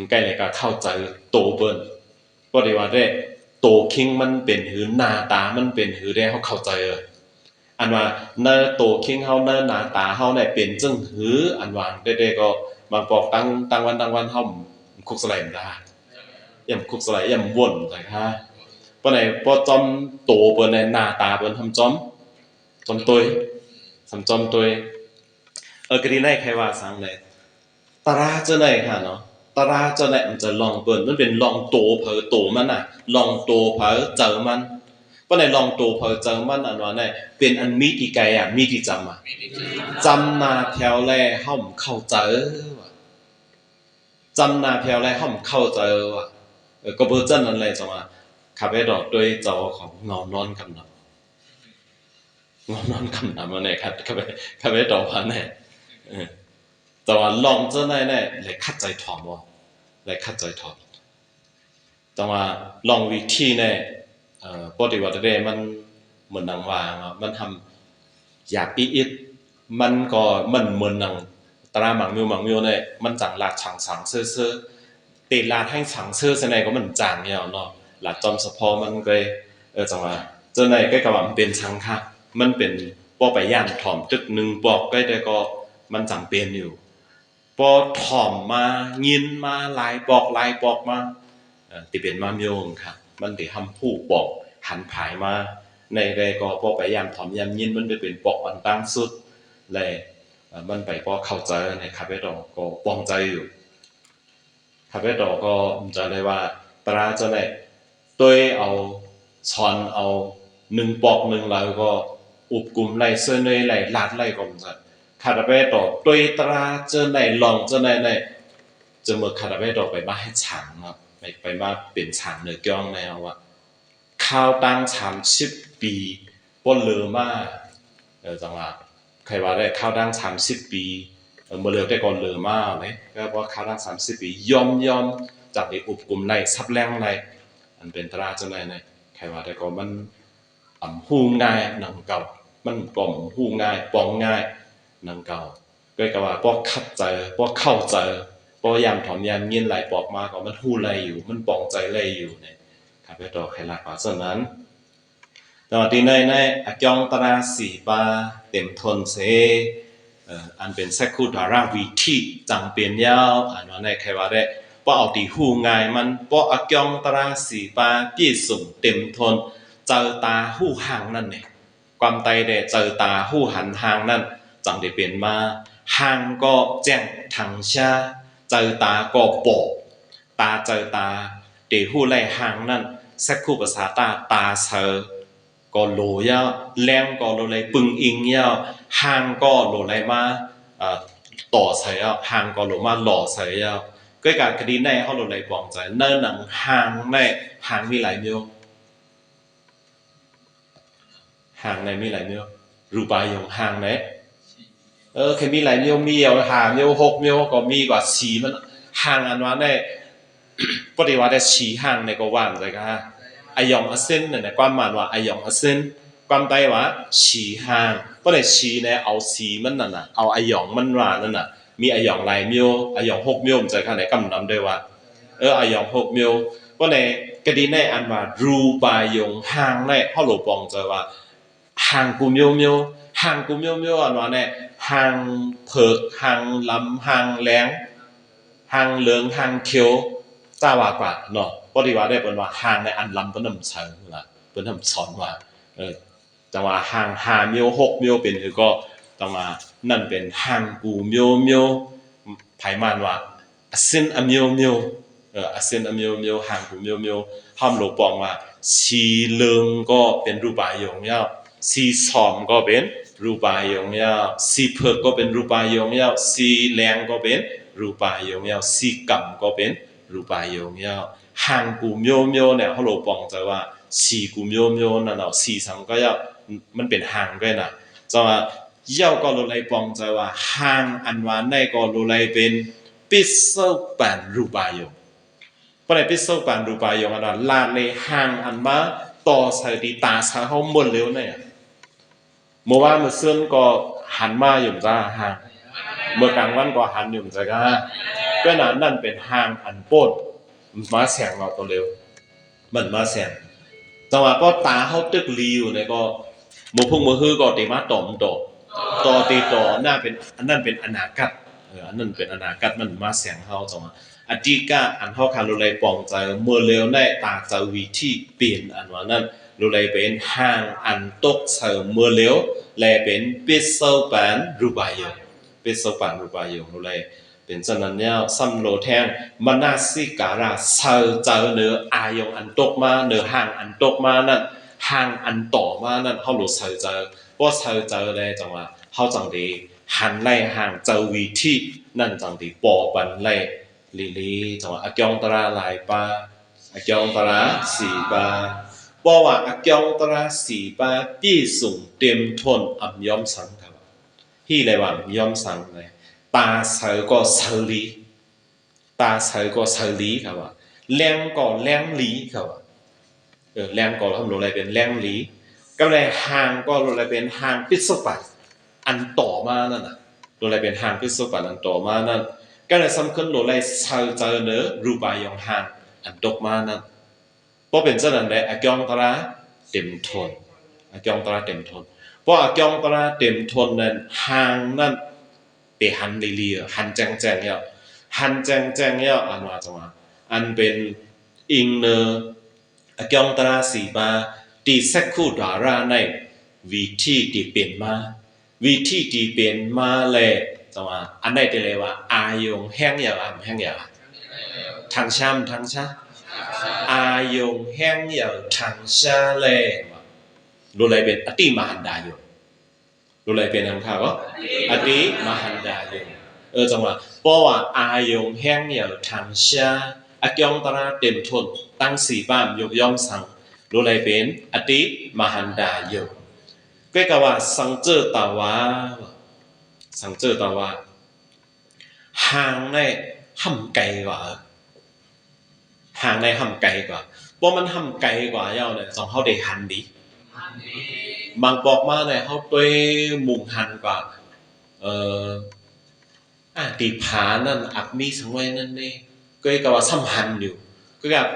Speaker 1: ใกล้เลยก็เข้าใจโตเปิ้นก็ได้ว่าได้โตคิงมันเป็นหือหน้าตามันเป็นหือได้เขาเข้าใจอันว่าเนื้อโตคิงเฮาเนื้อหน้าตาเฮาได้เป็นจึงหืออันวางได้ก็บางปอกตั้งวันเฮาคุกสไลด์ได้ย่ำคุกสไลด์ย่ำวนใช่ค่ะปะไหนปอจอมโตเปิ้นในหน้าตาเปิ้นทำจอมตัวสำจอมตัวก็ดีได้ใครว่าสังเลยตราจะไหนค่ะเนาะตราจะไหนมันจะลองเปิ้นมันเป็นลองโตเผอโตมันลองโตเผอเจอมันปะไหนลองโตเผอเจอมันอันว่าเนี่ยเป็นอันมีที่ไกลมีที่จำจำนาแถวแลห้อมเข้าใจจำนาแถวแลห้อมเข้าใจว่าก็เบอร์จันนั่นแหละจังว่าขับไปดอกด้วยเจ้าของเงานอนกำนำอันไหนครับขับไปดอกพันเนี่ยแต่ว่าลองเจ้าได้เนี่ยเลยคัดใจถอมว่าเลยคัดใจถอมแต่ว่าลองวิธีเนี่ยปกติว่าได้มันเหมือนนางวางมันทำอยากอีมันก็มันเหมือนนางต ราหมังมิวเนี่ยมันจังหลาดฉางเซ่อตีลาดให้ฉางเซ่อในก็มันจางเนี่ยเนาะหลาดจอมสะพอมันก็จังว่าเจ้าในก็กำลังเป็นชังค่ะมันเป็นปอไปย่านถ่อมตึกหนึ่งปอกก็ได้ก็มันจังเป็นอยู่ปอถ่อมมายินมาลายปอกมาติเป็นมาโยงค่ะมันติทำผู้ปอกหันผายมาในใดก็ปอไปย่านถ่อมยันยินมันไปเป็นปอกอันตั้งสุดเลยมันไปปอเข้าใจในคาเฟ่ดอกก็ปองใจอยู่คาเฟ่ดอกก็จะได้ว่าตราจะได้ตัวเอาช้อนเอาหนึ่งปอกหนึ่งแล้วก็อุบกลุ่มไล่เสื้อในไล่ลาดไล่ก็มันจะคาราเฟ่ดอกตัวตราเจอในลองเจอในจะเมื่อคาราเฟ่ดอกไปมาให้ฉางครับไปมาเป็นฉางเนื้อก้องแนวว่าข้าวตั้ง30 ปีป้นเลือมาจังหวะใครว่าได้ข้าวตั้ง30 ปีเมื่อเลือได้ก่อนเลือมาไหมก็เพราะข้าวตั้ง30 ปีย่อมจากในอุบกลุ่มไล่ซับแรงไล่อันเป็นตราเจอในใครว่าได้ก่อนมันหูง่ายหนังเก่ามันกล่อมหูง่ายปองง่ายหนังเก่าก็กว่าพวกขัดใจพวกเข้าใจพวกยามถอนยามเงียนไหลปอกมาก็มันหูไหลอยู่มันปองใจไหลอยู่เนี่ยครับไปต่อใครหลักว่าส่วนนั้นตอนที่ในอักยองตราสีปาเต็มทนเซอันเป็นแซคูดาราวิธีจังเปลี่ยนยาวอันว่าในใครว่าได้ป้อเอาตีหูง่ายมันป้ออักยองตราสีปาปี่สุ่มเต็มทนเจอตาหู้ห่างนั่นเนี่ยความไตเดเจอตาหู้หันห่างนั่นจังได้เปลี่ยนมาห่างก็แจ้งทางชาเจอตาก็โปตาเจอตาเดหู้ไล่ห่างนั่นแซคูภาษาตาเซอก็โลยาวแรงก็โลไลปึงอิงยาวห่างก็โลไลมาต่อใส่ยาวห่างก็โลมาหล่อใส่ยาวก็การคดีในเขาโลไลปองใจเนิ่นหนังห่างในห่างมีหลายเดียวห่างในมีหลายเดียวรูปายงห่างไหนเคยมีหลายเดียวมีเอาห่างเดียว6 เดียวก็มีกว่าสีมันห่างอันว่าในปฏิวัติสีห่างในก็ว่างเลยค่ะอายองอเซนเนี่ยความหมายว่าอายองอเซนความไตว่าสีห่างเพราะในสีเนี่ยเอาสีมันนั่นน่ะเอาอายองมันว่านั่นน่ะมีอายองหลายเดียวอายอง6 เดียวมันจะค่ะไหนกำนำด้วยว่าอายอง6 เดียวเพราะในกดีในอันว่ารูปายงห่างในเขาหลบปองใจว่าห่างกูเมียวห่างกูเมียวอันว่าเนี่ยห่างเผือกห่างลำห่างแหลงห่างเหลืองห่างเขียวจ้าวากว่าเนาะปฏิวัติได้เป็นว่าห่างในอันลำเป็นน้ำเชิงล่ะเป็นน้ำสอนว่าจังว่าห่าง5 เมียว6 เมียวเป็นก็จังว่านั่นเป็นห่างกูเมียวไผมันว่าซินอเมียวอาเซียนอเมียวห่างกูเมียวห้ามหลบปองว่าสีเหลืองก็เป็นรูปายงยาวสีส้มก็เป็นรูปายงยาวสีเผือกก็เป็นรูปายงยาวสีแดงก็เป็นรูปายงยาวสีกำก็เป็นรูปายงยาวห่างกูเมียวเนี่ยเขาหลบปองใจว่าสีกูเมียวนั่นเอาสีสังก็ยาวมันเป็นห่างก็นะจะว่าเย่าก็รู้ไรปองใจว่าห่างอันว่าในก็รู้ไรเป็นปิโซปันรูปายงเพราะในพิสูจน์ปานรูปายงอันนั้นลาในห่างอันมาต่อใส่ดีตาใส่เขาหมดเร็วเนี่ยเมื่อว่าเมื่อเสื่อนก็หันมาอยู่จ้าห่างเมื่อกลางวันก็หันอยู่จ้าก็นั่นเป็นห่างอันโปดมาแสงเราตัวเร็วมันมาแสงจังหวะก็ตาเขาตึกลีอยู่เนี่ยก็มือพุ่งมือฮือก็ตีมาต่อมต่อตีต่อน่าเป็นอันนั้นเป็นอนาคตอันนั้นเป็นอนาคตมันมาแสงเขาจังหวะอดีตก็อันเขาคารุไลปองใจเมื่อเร็วในตาจะวิธีเปลี่ยนอันว่านั้นรุไลเป็นห่างอันตกเสเมื่อเร็วแลเป็นปิโซปันรูปายงปิโซปันรูปายงรุไลเป็นฉะนั้นเนี่ยซัมโลแทงมนาสิการะเสเจอเนื้ออายงอันตกมาเนื้อห่างอันตกมานั่นห่างอันต่อมานั่นเขาหลุดเสเจอว่าเสเจอเลยจังว่าเขาจังดีหันไล่ห่างเจอวิธีนั่นจังดีปอปันไล่ลีจังว่าอักยองตราหลายปาอักยองตรา4 ปาบอกว่าอักยองตรา4 ปาปี่สุ่งเต็มทนอับย้อมสังครับที่เลยว่าย้อมสังเลยตาเสือก็เสือลีตาเสือก็เสือลีครับว่าแรงก็แรงลีครับว่าแรงก็ทำลงอะไรเป็นแรงลีก็เลยห่างก็ลงอะไรเป็นห่างปิดสปัดอันต่อมานั่นน่ะ โดยเป็นห่างพิสุปันอันโตมานั่นก็เลยสำคัญโดยเชิญเจอเนื้อรูปายองห่างอันตกมานั่นเพราะเป็นเจ้านั่นแหละอกยองตระเต็มทนอกยองตระเต็มทนเพราะอกยองตระเต็มทนนั้นห่างนั่นเปหันลีเลียหันแจงแจงเนี่ยหันแจงแจงเนี่ยอันว่าจังหวะอันเป็นอิงเนออกยองตระสีมาตีเซคูดาราในวิธีที่เปลี่ยนมาวิธีที่เปลี่ยนมาเลยจังหวะอันไหนที่เรียกว่าอายงแห้งอย่างแห้งอย่างทางช้ำทางช้าอายงแห้งอย่างทางช้าเลยรู้อะไรเป็นอติมหันดายงรู้อะไรเป็นทางข้าวอติมหันดายงจังหวะเพราะว่าอายงแห้งอย่างทางช้าอกยองตระเต็มทนตั้งสี่บ้านยกย่องสังรู้อะไรเป็นอติมหันดายงก็กว่าสังเจอตาวาสังเจอตาวาห่างในห่ำไกลกว่าห่างในห่ำไกลกว่าเพราะมันห่ำไกลกว่าเย้าเนี่ยสองเขาได้หันดีบางบอกมาเนี่ยเขาด้วยมุงหันกว่าตีผานั่นอักมีสังเวยนั่นนี่ก็กว่าซ้ำหันอยู่ก็แบบ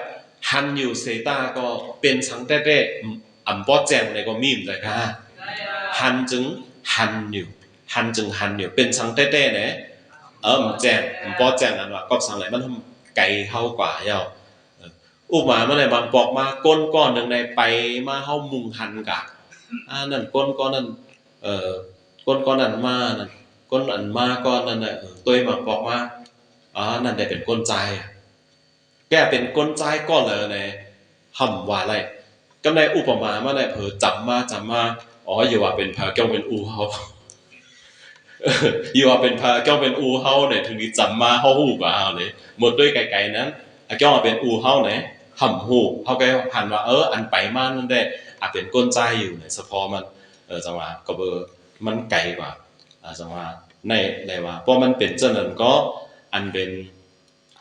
Speaker 1: หันอยู่เซตาก็เป็นสังเต้อ่ำปอแจงในก็มีมเลยค่ะหันจึงหันอยู่หันจึงหันอยู่เป็นสังเต้เนี่ยแจงปอแจงอันว่าก็สังไหลมันทำไกลเข้ากว่าเย้าอุมาเมื่อไหร่บางบอกมาก้นก้อนหนึ่งในไปมาเข้ามุงหันกะนั่นก้นก้อนนั่นก้นก้อนนั่นมานั่นก้นอันมาก้อนนั่นน่ะตัวมาบอกมานั่นได้เป็นก้นใจแกเป็นก้นใจก้อนเลยในห่ำว่าอะไรก็ในอุปมาเมื่อไหร่เผลอจำมาอยู่ว่าเป็นพาเจ้าเป็นอูเฮาอยู่ว่าเป็นพาเจ้าเป็นอูเฮาเนี่ยถึงนี้จำมาเฮาหูกว่าเลยหมดด้วยไกลๆนั้นเจ้ามาเป็นอูเฮาเนี่ยห่ำหูเขาก็หันว่าอันไปมานั่นได้เป็นก้นใจอยู่เนี่ยเฉพาะมันจังหวะก็มันไกลกว่าจังหวะในว่าเพราะมันเป็นเจ้านั้นก็อันเป็น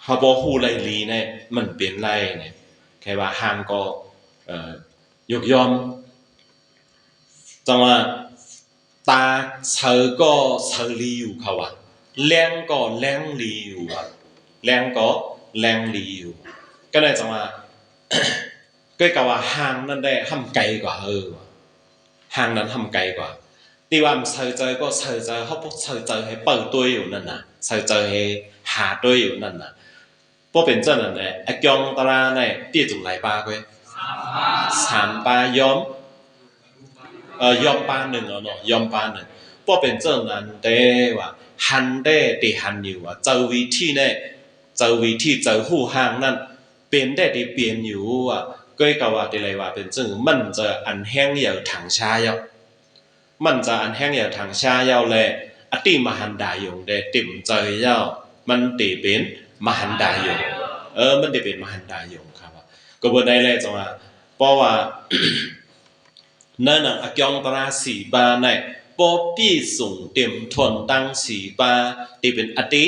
Speaker 1: เฮาบ่ฮู้ไรลีเนี่ยมันเป็นไรเนี่ยแค่ว่าห่างก็ยกยอมจังว่าตาเชอก็เชอลีอยู่เขาว่าแรงก็แรงลีอยู่แรงก็แรงลีอยู่ก็เลยจังว่าก็กะว่าห่างนั่นได้ห่ำไกลกว่าห่างนั้นห่ำไกลกว่าตีว่าเชอใจก็เชอใจเขาพวกเชอใจให้เปิดตัวอยู่นั่นน่ะเชอใจให้หาตัวอยู่นั่นน่ะพวกเป็นเจ้านั่นแหละไอ้กองตราเนี่ยตีจุงไหลปาก้อยสามปายอมยอมปาหนึ่งเนาะยอมปาหนึ่งพวกเป็นเจ้านั้นได้ว่าหันได้ตีหันอยู่ว่าเจ้าวิธีเนี่ยเจ้าวิธีเจ้าหู้ห่างนั่นเป็นได้ที่เปลี่ยนอยู่ว่าก็กว่าที่ไรว่าเป็นเจ้ามันจะอันแห้งอย่างถังชาเยามันจะอันแห้งอย่างถังชาเยาเลยอติมหันดายงได้ติ่มใจเยามันตีเป็นมหันดายงมันได้เป็นมหันดายงครับก็บ่ได้เลยจังว่าเพราะว่านั่นน่ะอกยองตราสีบาในปอปี้ส่งเต็มทนตั้งสีบาที่เป็นอติ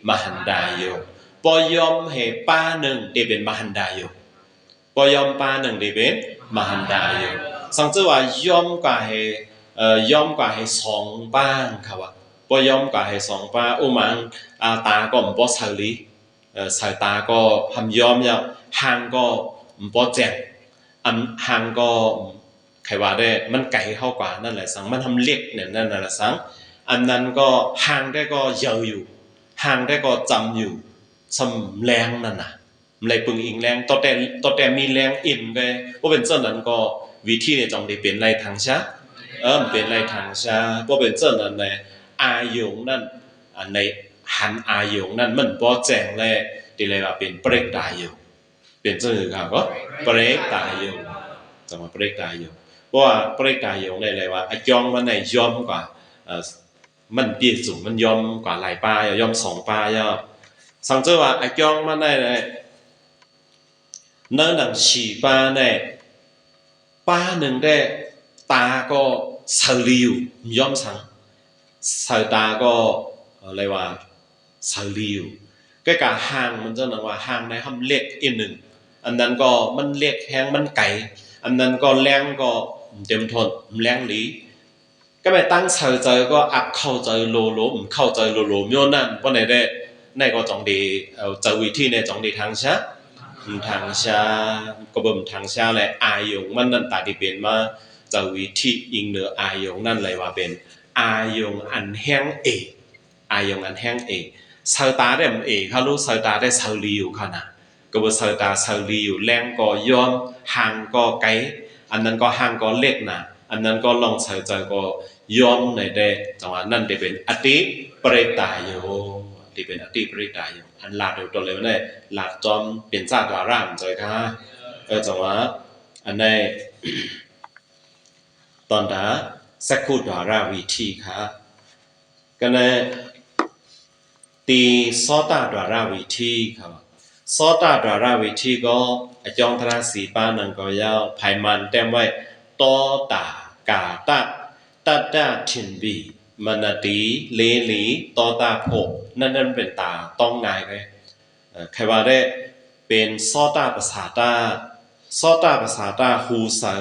Speaker 1: มหันดายงปอยอมให้ป้าหนึ่งที่เป็นมหันดายงปอยอมป้าหนึ่งที่เป็นมหันดายงสังเกตว่ายอมกว่าให้ยอมกว่าให้สองป้างครับว่าปอยอมกว่าให้สองป้าอุมังตาก็บ่เฉลีสายตาก็ทำยอมยาวห่างก็บ่แจ้งห่างก็ใครว่าได้มันไกลเข้ากว่านั่นแหละสังมันทำเล็กเนี่ยนั่นแหละสังอันนั้นก็ห่างได้ก็เยอะอยู่ห่างได้ก็จำอยู่สำแรงนั่นน่ะเลยปึงอิงแรงต่อแต่มีแรงอินไปว่าเป็นเจ้านั้นก็วิธีเนี่ยจงได้เป็นไรทางช้าเป็นไรทางช้าว่าเป็นเจ้านั้นในอายงนั่นในหันอายงนั่นมันบ่แจ้งแลที่เรียกว่าเป็นเปรกตายอยู่เป็นเจ้าหนึ่งครับก็เปรกตายอยู่จะมาเปรกตายอยู่เพราะว่าเปรกตายอยู่ในอะไรว่าไอ้ยอมมันในยอมกว่ามันเปลี่ยนสูงมันยอมกว่าหลายป้ายยอมสองป้ายสังเกตว่าไอ้ยอมมันในเนื้อหนังฉีป้าในป้าหนึ่งได้ตาก็เฉลียวยอมสังสายตาก็อะไรว่าเฉลียวก็กะห่างมันจะหนังว่าห่างในคำเล็กอีกหนึ่งอันนั้นก็มันเล็กแห้งมันไก่อันนั้นก็แรงก็เต็มทนแรงหลีก็ ก็ไม่ตั้งใจก็อักเข้าใจโลโล唔เข้าใจโลโลโยนั่นว่าในก็จงดีเจอวิธีในจงดีทางชาทางชาก็บ่มทางชาแหละอายงมันนั่นตาที่เป็นมาเจอวิธีอิงเนืออายงนั่นเลยว่าเป็นอายงอันแห้งเออายงอันแห้งเอเสาตาได้เอเขารู้เสาตาได้เสาลีอยู่ขนาดก็บ่เสาตาเสาลีอยู่แรงก็ย้อมห่างก็ไกลอันนั้นก็ห่างก็เล็กนะอันนั้นก็ลองเสาใจก็ย้อมในได้จังหวะนั่นได้เป็นอติปริตายโยที่เป็นอติปริตายโยอันลาดอยู่ตัวเลยมันได้ลาดจอมเป็นซาดวารามใจค่ะจังหวะอันในตอนนั้นสักคูดวาราวิธีค่ะก็ในตีซอตาดวาราวิธีครับซอตาดวาราวิธีก็จองทราสีป้านังก็ยาวภายมันเต็มไว้ตอตากาตะตัดดาชินบีมนาตีเลลีตอตาโผนั่นเป็นตาต้องง่ายเลยใครว่าได้เป็นซอตาภาษาตาซอตาภาษาตาฮูเซอ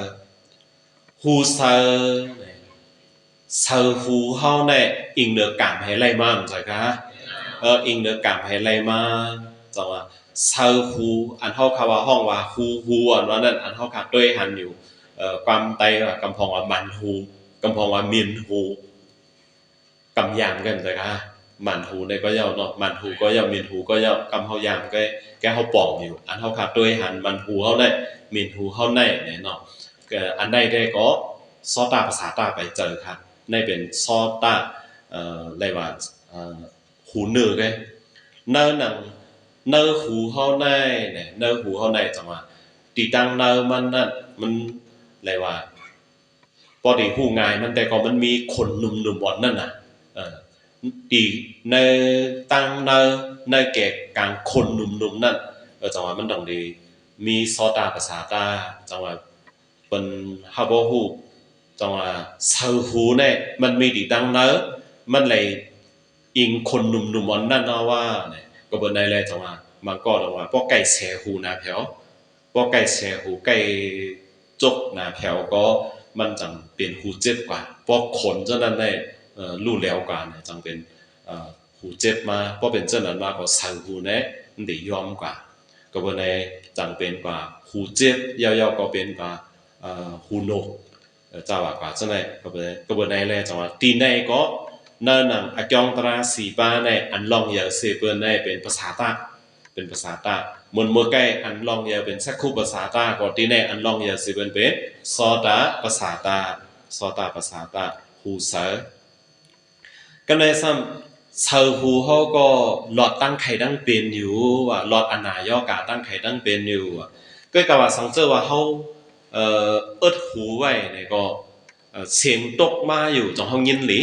Speaker 1: ฮูเซอเซอฮูเฮาในอิงเดือการให้ไรมาใช่คะอิงเดือการให้ไรมาจังว่าเซอฮูอันเฮาคำว่าห้องว่าฮูอันว่านั่นอันเฮาคาด้วยหันอยู่ความไตกำพองว่ามันฮูกำพองว่ามินฮูกำยามกันใช่คะมันฮูในก็ย่อเนาะมันฮูก็ย่อมินฮูก็ย่อกำเฮายามก็แกเฮาปองอยู่อันเฮาคาด้วยหันมันฮูเฮาได้มินฮูเฮาได้เนี่ยเนาะอันใดได้ก็ซอตาภาษาตาไปเจอครับในเป็นซอตาเรียกว่าหูเนื้อกันเนื้อหนังเนื้อหูเฮาในเนี่ยเนื้อหูเฮาในจังว่าตีตังเนื้อมันนั่นมันเรียกว่าพอดีหูง่ายมันแต่ก็มันมีขนหนุ่มๆบอนนั่นน่ะตีในตังเนื้อแก่กลางขนหนุ่มๆนั่นจังว่ามันต้องดีมีซอตาภาษาตาจังว่าเป็นฮาบ่ฮู้จังว่าเซาหูเนี่ยมันมีดีตังเนื้อมันเลยอิงคนหนุ่มๆอันนั่นเนาะว่าเนี่ยก็บ่ได้เลยจังว่ามันก็จังว่าพอไก่แสหูหน้าแผวพอไก่แสหูไก่จกหน้าแผวก็มันจังเป็นหูเจ็บกว่าพอขนจังนั้นได้รู้แล้วกว่าเนี่ยจังเป็นหูเจ็บมาพอเป็นจังนั้นมาก็เซาหูเนี่ยมันได้ยอมกว่าก็บ่ได้จังเป็นกว่าหูเจ็บยาวๆก็เป็นกว่าหูนกเจ้าว่ากว่าจังได๋ก็บ่ได้เลยจังว่าตีในก็เนินหนังอจองตราสีป้าในอันลองเยาเซเปิลในเป็นภาษาตาเป็นภาษาตามนเมื่อใกล้อันลองเยาเป็นสักคู่ภาษาตาก่อนที่ในอันลองเยาเซเปิลเป็นซอตาภาษาตาซอตาภาษาตาฮูเซอก็ในซ้ำเซอฮูเฮาก็หลอดตั้งไข่ตั้งเป็นอยู่ว่าหลอดอนนายอกาตั้งไข่ตั้งเป็นอยู่ก็กะว่าสังเจอว่าเฮาอึดหูไว้เนี่ยก็เสียงตกมาอยู่จงเฮายินหลี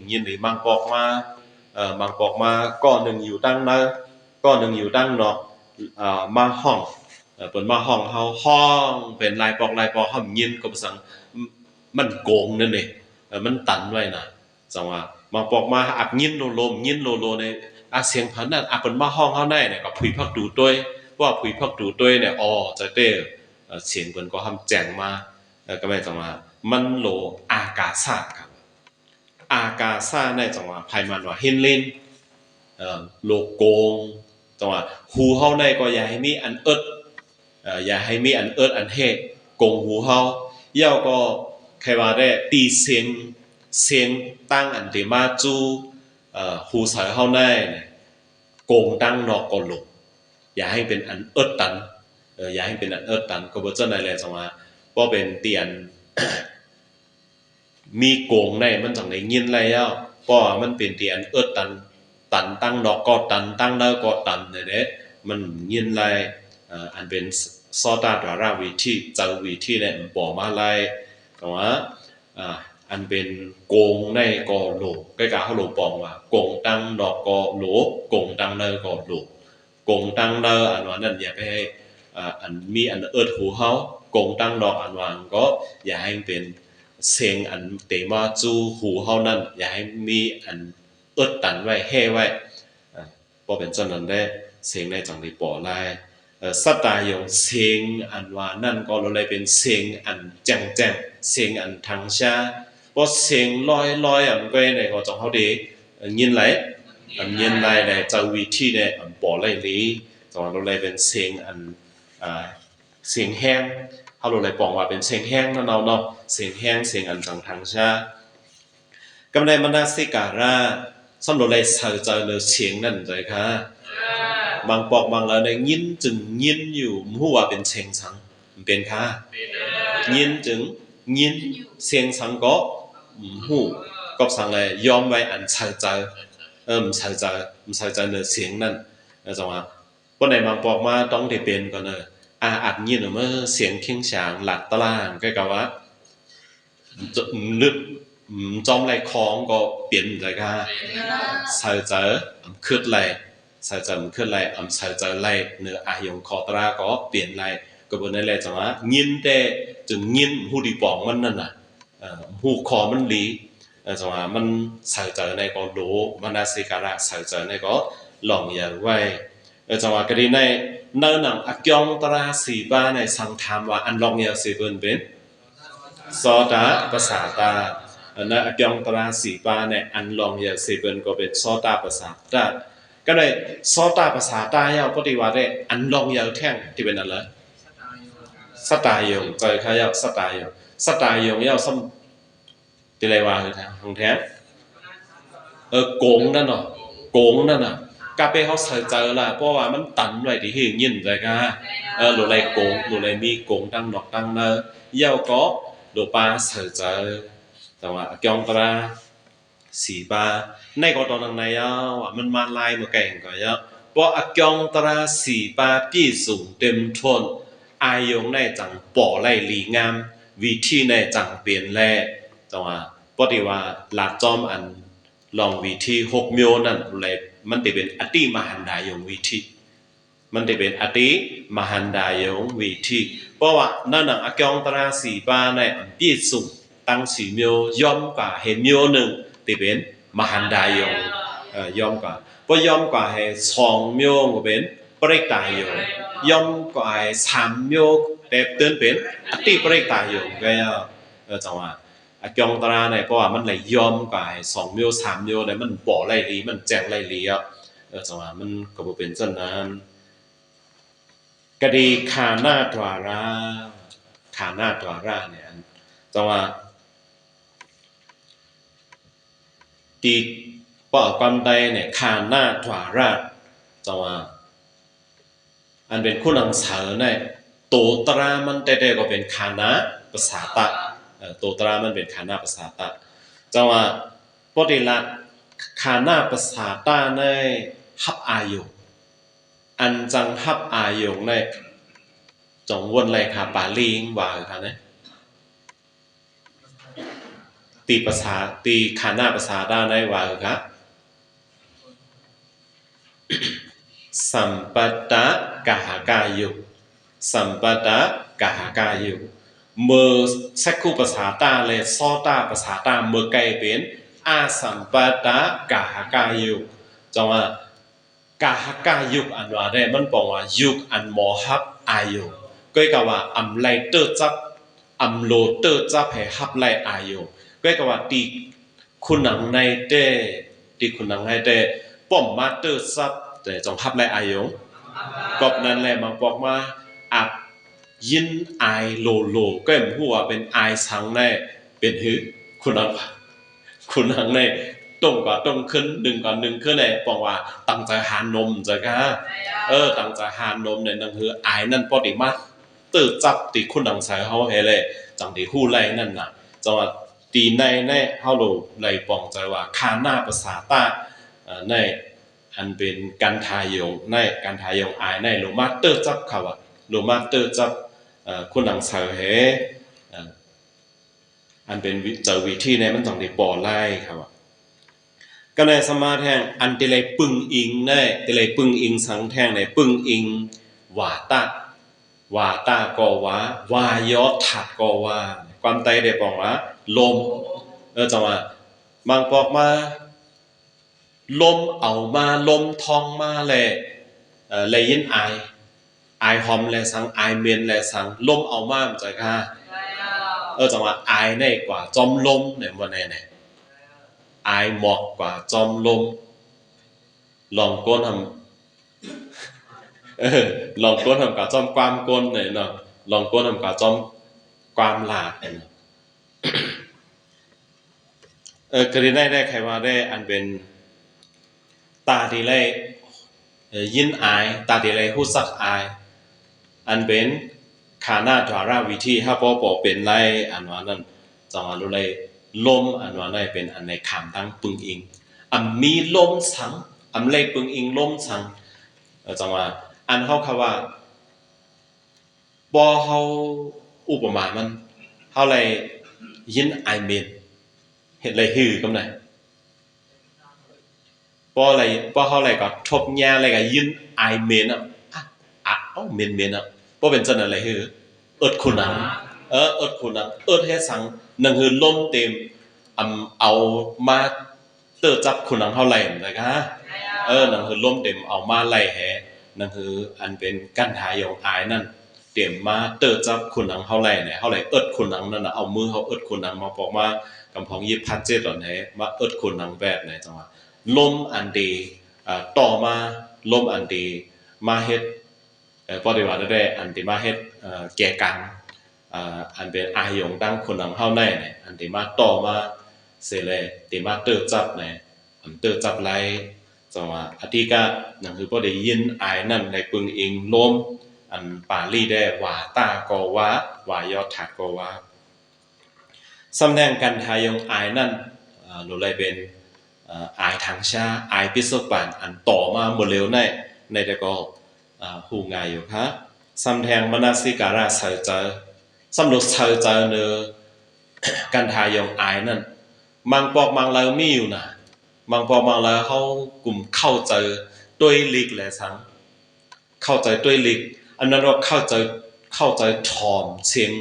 Speaker 1: nhìn lý mang bọc mà có đừngอยู่ตั้งเนก็หนึ่งอยู่ตั้งเนาะมาห้องเป็นมาห้องเฮาห้องเป็นลายปอกเฮายินก็บ่สังมันโกงนั่นเด้มันตันไว้น่ะจังว่ามาปอกมาอักยินโลในเสียงพันนั้นเป็นมาห้องเฮาได้เนี่ยก็ผุยพักดูต้วยว่าผุยพักดูต้วยเนี่ยจะเต้เสียงเพิ่นก็ทำแจ้งมาก็หมายจังว่ามันโลอากาศครับอากาศในจังหวะภายมันว่าเห็นเล่นโลโกงจังหวะหูเฮาในก็อย่าให้มีอันอย่าให้มีอันอันเฮกงหูเฮาเย่าก็ใครว่าได้ตีเสียงตั้งอันเตมาจูหูสายเฮาในโกงตั้งนอกก็หลบอย่าให้เป็นอันตันอย่าให้เป็นอันตันก็บ่จังได๋แลจังว่าบ่เป็นเตียนมีโกงในมันจังได้ยินแล้วเพราะมันเป็นที่อันตันตั้งดอกก็ตันตั้งเนอก็ตันเด้มันยินไรอันเป็นซอตาดาราวิธีเจอวิธีเนี่ยบอกมาไรแต่ว่าอันเป็นโกงในก็โลใกล้ๆเฮาโลปองว่าโกงตั้งดอกก็โลโกงตั้งเนอก็โลโกงตั้งเนออันว่านั่นอย่าไปให้อันมีอันหูเฮาโกงตั้งดอกอันว่าก็อย่าให้เป็นเสียงอันเตมาจูหูเฮานั่นอย่าให้มีอันตันไว้แห่ไว้บ่เป็นจังนั้นได้เสียงในจังได้ปอลายสัตตายงเสียงอันว่านั่นก็เลยเป็นเสียงอันแจ้ง เสียงอันทางชาเพราะเสียงลอยอันก็ในก็จงเขาดียินไหลอันยินไหลในเจ้าวิธีเนี่ยอันปอไหลลีจงเราเลยเป็นเสียงอันเสียงแห้งเขาเลยบอกว่าเป็นเสียงแห้งนั่นเนาะเสียงแห้งเสียงอันทางชากำไรมนาสิการะสำหรับเลยเจอเสียงนั่นเลยค่ะบางปอกบางแล้วในยินจึงยินอยู่หัวเป็นเสียงสังเป็นค่ะยินจึงยินเสียงสังก็หูก็สังเลยยอมไว้อันเจอเจอเนื้อเสียงนั่นจังหวะวันไหนบางปอกมาต้องได้เป็นก่อนเนอะอัดยินเมื่อเสียงเคียงฉางหลักตารางก็กล่าวว่านึกจอมไรคล้องก็เปลี่ยนเลยค่ะใส่เจอขึ้นไรใส่เจอขึ้นไรใส่เจอไรเนื้ออายงคอตราก็เปลี่ยนไรก็บนนั่นแหละจังหวะยินแต่จึงยินหูดีปองมันนั่นน่ะหูคอมันลีจังหวะมันใส่เจอในก็โลมันนาสิการะใส่เจอในก็หลงอย่าไว้จังหวะก็ดีในเนื้อหนังอักยองตราสีบ้าในสังธรรมว่าอันหลงอย่าสีเป็นซอดาภาษาตานะอักยองตราสีบ้าในอันหลงอย่าสีเป็นก็เป็นซอดาภาษาตาก็เลยซอดาภาษาตาเยาปฏิวัติอันหลงอย่าแท่งที่เป็นอะไรสตายงใจเขาเยาสตายงเยาซ้ำที่ไรว่าคือทางแท้โกงนั่นเนาะโกงนั่นน่ะกาเป้เขาใส่เจอละเพราะว่ามันตันไว้ที่หิ้งยินเลยค่ะหรือไรโกงหรือไรมีโกงตั้งดอกตั้งเนอเย้าก็หรือปลาใส่เจอแต่ว่าจองตราสีปลาในก็ตอนนั้นเย้ามันมาลายมาแก่งก็เย้าเพราะจองตราสีปลาพี่สูงเต็มทนอายงในจังป่อไรลีงามวิธีในจังเปลี่ยนแล่แต่ว่าปฏิว่าหลักจอมอันลองวิธี6โมนั่นเลยมันจะเป็นอติมหันดายงวิธีมันจะเป็นอติมหันดายงวิธีเพราะว่านั่นน่ะอากองตราสีปาในอันปีสุตั้งสีโมย่อมกว่าเห็นโมหนึ่งจะเป็นมหันดายงย่อมกว่าเพราะย่อมกว่าให้2โมก็เป็นปริตายงย่อมกว่าให้3โมแต่เตือนเป็นอติปริตายงก็จังหวะจองตราเนี่ยเพราะว่ามันไหลยอมกว่า2โม3โมเนี่ยมันป่อไหลลีมันแจงไหลลีอ่ะจังหวะมันก็บ่เป็นจังนั้นกะดีขาหน้าตวาราเนี่ยจังหวะตีป่อความใดเนี่ยขาหน้าตวาราจังหวะอันเป็นคู่หนังสือเนี่ยโตตรามันแต่ก็เป็นขาหน้าภาษาตะโตตรามันเป็นขาหน้าภาษาตะจังว่าปฏิลักษณ์ขาหน้าภาษาตะในฮับอายุอันจังฮับอายุในจงวนไรค่ะปาลิงว่าค่ะเนี่ยตีขาหน้าภาษาตะในว่าค่ะสัมปตะกหากายุสัมปตะกหากายุเมื่อสักคู่ภาษาตาเลยซอตาภาษาตาเมื่อไกลเป็นอาสัมปตะกะหากายุจังว่ากะหากายุอันว่าได้มันบอกว่ายุอันหมอฮับอายุก็กว่าอำไลเตอร์จับอำโลเตอร์จับให้ฮับไลอายุก็กว่าตีคุณหนังในเต้ตีคุณหนังในเต้ป้อมมาเตอร์จับแต่จงฮับไลอายุกอบนั้นแหละมันบอกมาอับยินไอโลก็เหมือนหัวเป็นไอสังในเป็นหือคุณนังในตรงกว่าตรงขึ้น1 กว่า 1ขึ้นเลยบอกว่าตั้งใจหานมจ้ะค่ะตั้งใจหานมในนังหือไอนั่นปฏิมาตื่นจับติคุณนังใส่เฮาเฮเลยจังที่ฮู้ไลนั่นน่ะจังว่าตีในเฮาโลไลปองใจว่าคาหน้าภาษาตาในอันเป็นการทายงในการทายงไอในโลมาเตอร์จับเขาอะโลมาเตอร์จับคุณหนังเสือเหอันเป็นเจอวิธีในมันต้องได้ปอไล่ครับก็ในสมาแท่งอันติเลยปึงอิงในติเลยปึงอิงสังแท่งในปึงอิงวาตาก็วายอถัดก็ว่าความไตได้บอกว่าลมจังว่าบางบอกมาลมเอามาลมทองมาเลยยินไอหอมแลสังไอเมนแลสังลมเอามาใจค่ะ จังว่าอายในกว่าจอมลมเนี่ยวันนี้เนี่ยอายหมอกกว่าจอมลมลองก้นทำลองก้นทำกับจอมความก้นเนี่ยเนาะลองก้นทำกับจอมความหลาดเนี่ยกรณีได้ใครว่าได้อันเป็นตาที่ไรยินอายตาที่ไรหู้สักอายอันเป็นขาหน้าดาราวิธีถ้าพอเป็นไรอันว่านั้นจังหวะรู้ไรลมอันว่าไรเป็นอันในขามทั้งปึงอิงอันมีลมสังอันเลยปึงอิงลมสังจังหวะอันเขาคำว่าบ่เขาอุปมามันเขาเลยยินไอเมนเห็นเลยฮือกำไหนบ่อะไรบ่เขาอะไรก็ทบแย่อะไรก็ยินไอเมนอ่ะเมนอ่ะบ่เป็นจังอะไรฮือคุณนังคุณนังให้สังนังคือลมเต็มเอามาเตอจับคุณนังเท่าไหร่นะคะนังคือลมเต็มเอามาไล่แห่นังคืออันเป็นกั้นทายองอายนั่นเตรียมมาเตอจับคุณนังเท่าไหร่เนี่ยเท่าไหร่คุณนังนั่นน่ะเอามือเขาคุณนังมาบอกว่ากำพองยิบพัดเจ็ดหล่อนแห่มาคุณนังแบบไหนจังหวะลมอันดีต่อมาลมอันดีมาเฮ็ดปฏิวัติได้อันที่มาเฮ็ดแก่กังอันเป็นอายงตั้งคนนังเฮาในเนี่ยอันที่มาต่อมาเสร็จเลยที่มาเติบจับเนี่ยอันเติบจับไรจังว่าอธิกะนั่นคือบ่ได้ยินอายนั่นในปึงอิงลมอันปาลีได้ว่าตาก็ว่ายอดถักก็ว่าสำแดงกันทายงอายนั่นหรืออะไรเป็นอายทางชาอายพิศปานอันต่อมาหมดเร็วในแต่ก็หูงายอยู่ครับสำแทงมนาสิการะเสยเจอสำหรับเสยเจอเนอกันทายองอายนั่นมังปอกมังแล้วมีอยู่นะมังปอกมังแล้วเขากลุ่มเข้าใจด้วยลิกแหละสังเข้าใจด้วยลิกอันนั้นเราเข้าใจถอมเสียง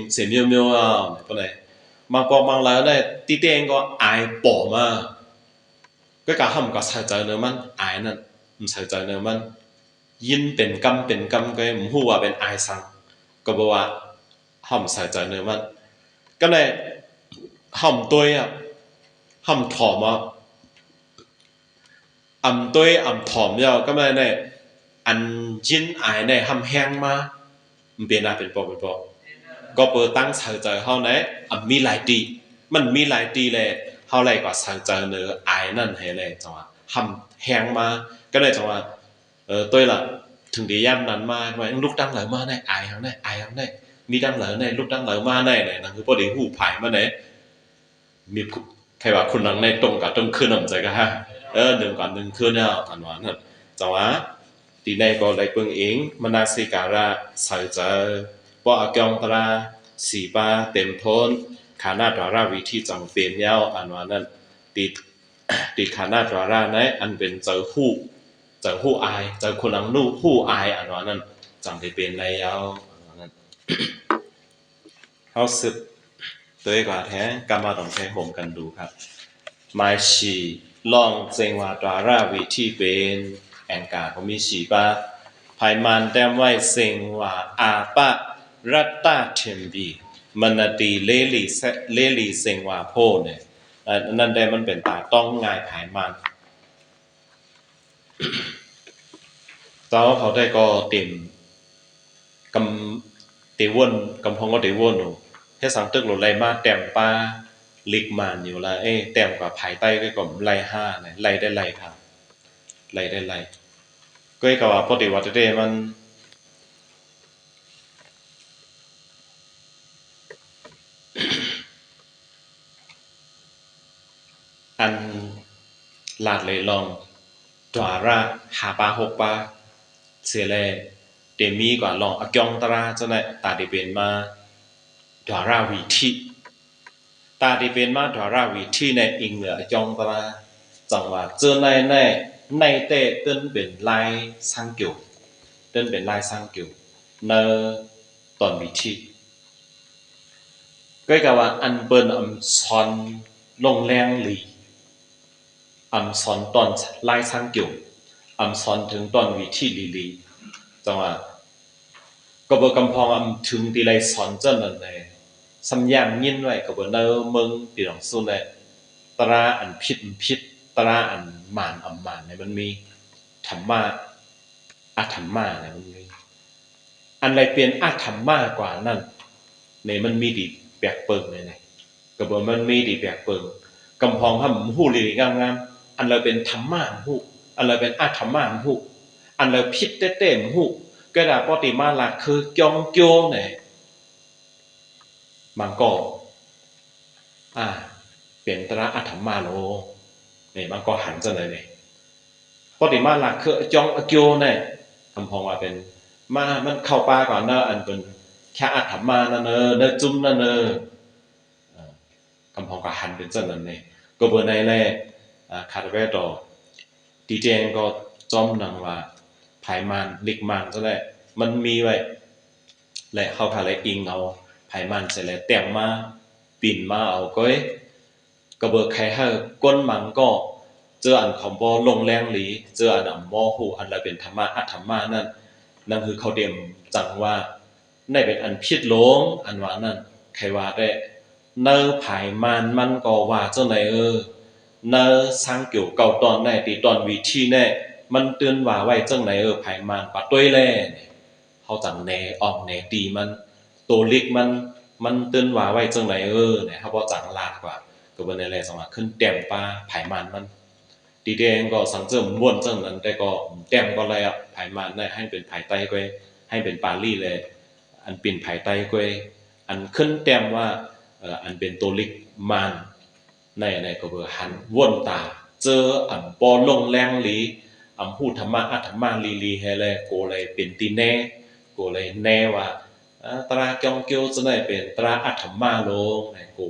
Speaker 1: เมียวๆอ่ะก็เลยมังปอกมังแล้วเนี่ยตีเต้งก็อายปอมาก็การทำก็เสยเจอเนอมันอายนั่นมันเสยเจอเนอมันยินเป็นกำก็ไม่รู้ว่าเป็นอายสังก็บอกว่าห่อมใส่ใจเนื้อมันก็เลยห่อมตัวห่อมถอมตัวถอมยาวก็ไม่ได้อันยินอายในห่อมแห้งมามันเป็นอะไรเป็นปอก็เปิดตั้งใส่ใจเขาในมีหลายตีมันมีหลายตีเลยเขาเลยก็ใส่ใจเนื้ออายนั่นให้เลยจังหวะห่อมแห้งมาก็เลยจังหวะตัวละถึงดีย่ำนั้นมาทำไมลูกดังเหลอมาในอายเขาในอายเขาในมีดังเหลอในลูกดังเหลอมาในนั่นคือพอดีหูผายมาในมีใครว่าคุณนังในตรงกับตรงขึ้นน้ำใจก็ฮะหนึ่งกับหนึ่งขึ้นเนี่ยอันว่านั่นจังหวะตีในก็เลยเปิงเองมนาสิการะใส่ใจปออากองตราสีปาเต็มพ้นขานาดาราวิธีจังเป็นยาวอันว่านั่นตีขานาดาราในอันเป็นเจอหู้อายเจอคนนังนู่หู้อายอันว่านั่นจังได้เป็นในยาวนั่นเขาสืบตัวกว่าแท้กรรมาต้องใช้โฮมกันดูครับหมายฉีลองเจงว่าดาราวิธีเป็นแองกาเขามีฉีป้าภายมันแต้มไว้เซงว่าอาปะรัตตาเทมบีมันตีเลลีเซงว่าโพเนี่ยนั่นได้มันเป็นตาต้องง่ายภายมันเจ้าเขาได้ก็เต็มกำเตวนกำพองก็เตวนหนูเฮ็ดสังตึกหลุดไรมาแต้มปลาลิกมันอยู่ละแต้มกับภายใต้ก็กลมไล่5เนี่ยไล่ได้ไล่ครับไล่ได้ไล่ก็ก็ว่าปฏิวัติเดมันอันลาดเลยลองดาราหาปลา6ปลาเสียเลยเดมีกว่าลองอกองตราเจ้าไหนตาดิเป็นมาดาราวิธีตาดิเป็นมาดาราวิธีในอิงเหนือจองตราจังหวะเจอในเตะเต้นเป็นลายสร้างเกี่ยวเต้นเป็นลายสร้างเกี่ยวในตอนวิธีก็กว่าอันเปิ้นซอนลงแรงหลีสอนตอนลายสร้างเกี่ยวสอนถึงตอนวิธีลีจังหวะก็บ่กำพองถึงที่ไรสอนเจ้านั่นเลย สัญญาณยินไว้ก็บ่เนอมึงปีหลงสู้เนี่ยตราอันผิดตราอันหมานอำหมานเนี่ยมันมีธรรมะอธรรมะเนี่ยมันมีอันใดเป็นอธรรมะกว่านั้นเนี่ยมันมีดีแปลกเปิงเลยเนี่ยก็บ่มันมีดีแปลกเปิงกำพองห้ำฮู้ลีงามๆอันเราเป็นธรรมะฮู้อันเราเป็นอธรรมะฮู้อันเราผิดเต้ๆฮู้ก็ได้ปฏิมาลักคือจองโจเนี่ยมันก็เป็นตระอัตถมาโลเนี่ยมันก็หันจะเลยเนี่ยปฏิมาหลักคือจองอโกเนี่ยคำพองว่าเป็นมันเข้าป่าก่อนเนอะอันเป็นแค่อัตถมานั่นเนอะเนอะจุ้มนั่นเนอะคำพองก็หันเป็นเจ้านั้นเนี่ยก็เบอร์ในแรกคาร์เวตดีเจงก็จอมหนังว่าภายมันลิกมันก็เลยมันมีไว้และเข้าคาเลยอิงเอาภายมันเสร็จแล้วแต่งมาปิ่นมาเอาก้อยก็เบอร์ใครให้ก้นมังก็เจออันของบอลงแรงหลีเจออันอ่ำมอหูอันอะไรเป็นธรรมะอัตธรรมะนั่นคือเขาเดียมจังว่าในเป็นอันพิษหลงอันว่านั่นใครว่าได้เนอผายมันก็ว่าเจ้าไหนเนอสร้างเกี่ยวเก่าตอนไหนตีตอนวิธีแน่มันเตือนว่าไว้เจ้าไหนผายมันปัดด้วยแล่เขาจังแหนออกแหนตีมันตัวเล็กมันเตือนว่าไว้เจ้าไหนเนี่ยเขาบอกจังลาดกว่าก็เป็นอะไรสมัครขึ้นเต็มปลาผายมันดีเดงก็สังเจิมม้วนเจ้านั้นแต่ก็เต็มก็เลยผายมันให้เป็นผายไตก็ให้เป็นปาลี่เลยอันเป็นผายไตก็อันขึ้นเต็มว่าอันเป็นตัวเล็กมันในก็เบอร์หันวนตาเจออันปอลงแรงหลีอันพูดธรรมะอัธรรมะลีให้เลยโกเลยเป็นตีแน่โกเลยแน่ว่าตราจองเกียวจะได้เป็นตราอัธรรมะลงในกู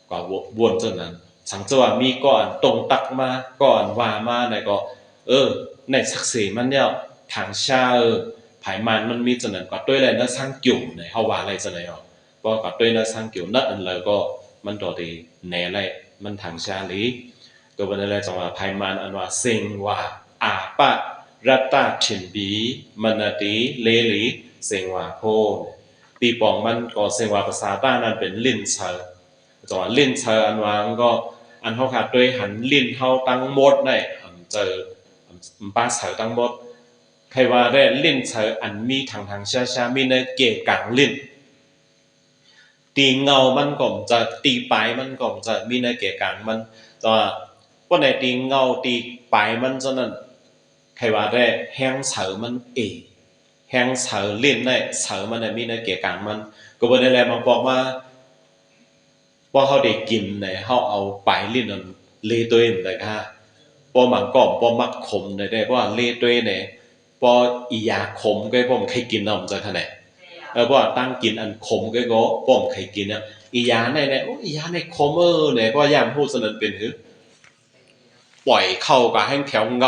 Speaker 1: ก็วนเจ้านั้นสังเจว่ามีก่อนตรงตักมาก่อนว่ามาในก็ในศักดิ์ศรีมันเนี่ยทางชาผายมันมีจนั้นก็ด้วยอะไรนะสร้างกิ่วในเฮาว่าอะไรจะไหนอ่ะก็ก็ด้วยนะสร้างกิ่วนั่นอันเลยก็มันต่อดีแหน่ไรมันทางชาลีก็เป็นอะไรจังว่าภายมันอันว่าเซงว่าอาปะรัตตาฉินบีมนาตีเลลีเซงว่าโพตีปองมันก็เซงว่าภาษาใต้นั้นเป็นลิ้นเชอจังว่าลิ้นเชออันว่าก็อันเฮาขาดด้วยหันลิ้นเฮาตั้งหมดได้เจอป้าเสือตั้งหมดใครว่าได้ลิ้นเชออันมีทางช้าๆมีในเกะกังลิ้นตีเงามันก็จะตีปลายมันก็จะมีในเกะกังมันตัวว่าในตีเงาตีปลายมันฉะนั้นใครว่าได้แห้งเสือมันแห้งเสือลิ้นได้เสือมันมีในเกะกังมันก็บ่ได้แลมาบอกว่าเขาได้กินในเขาเอาปลายลิ้นนั้นเลตัวเองเลยค่ะพอหมังกอมพอมักขมได้เพราะว่าเลตัวเองเนี่ยพออียาขมก็ผมเคยกินเอาจะขนาดเพราะว่าตั้งกินอันขมก็ผมเคยกินเนี่ยอียาเนี่ยอียาในขมเนี่ยเพราะยามพูดสนันเป็นหือปล่อยเข้ากับแห้งแถวเง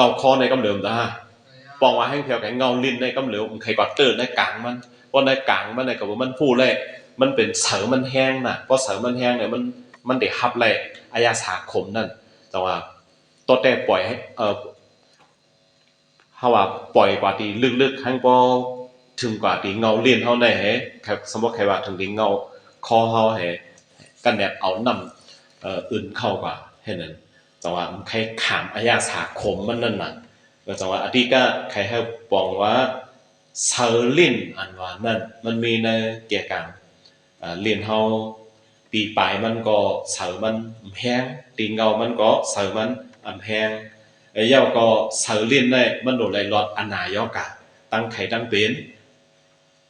Speaker 1: าคอในกำเหลิมนะปองว่าแห้งแถวแข็งเงาลิ้นในกำเหลิมเคยกัดเตือนในกลางมันเพราะในกลางมันในกับมันพูดเลยมันเป็นเสือมันแห้งน่ะเพราะเสือมันแห้งเนี่ยมันได้ฮับเลยอายาสาขมนั่นแต่ว่าตัวแต่ปล่อยให้เฮาว่าปล่อยกว่าที่ลึกๆให้บ่ถึงกว่าที่เงาเลียนเฮาได้ให้ครับสมมุติใครว่าถึงที่เงาคอเฮาให้กันแบบเอาน้ำอื่นเข้ากว่าแค่นั้นแต่ว่าใครขามอายาสาขมมันนั่นน่ะก็จังว่าอดีก็ใครให้ปองว่าเซอร์ลินอันว่านั่นมันมีในเกี่ยวกับเรียนเฮาตีปลายมันก็เสือมันแห้งตีเงามันก็เสือมันแห้งไอ้เย้าก็เสือเลียนได้มันโดนไหลรอดอนายอกะตั้งไข่ตั้งเป็น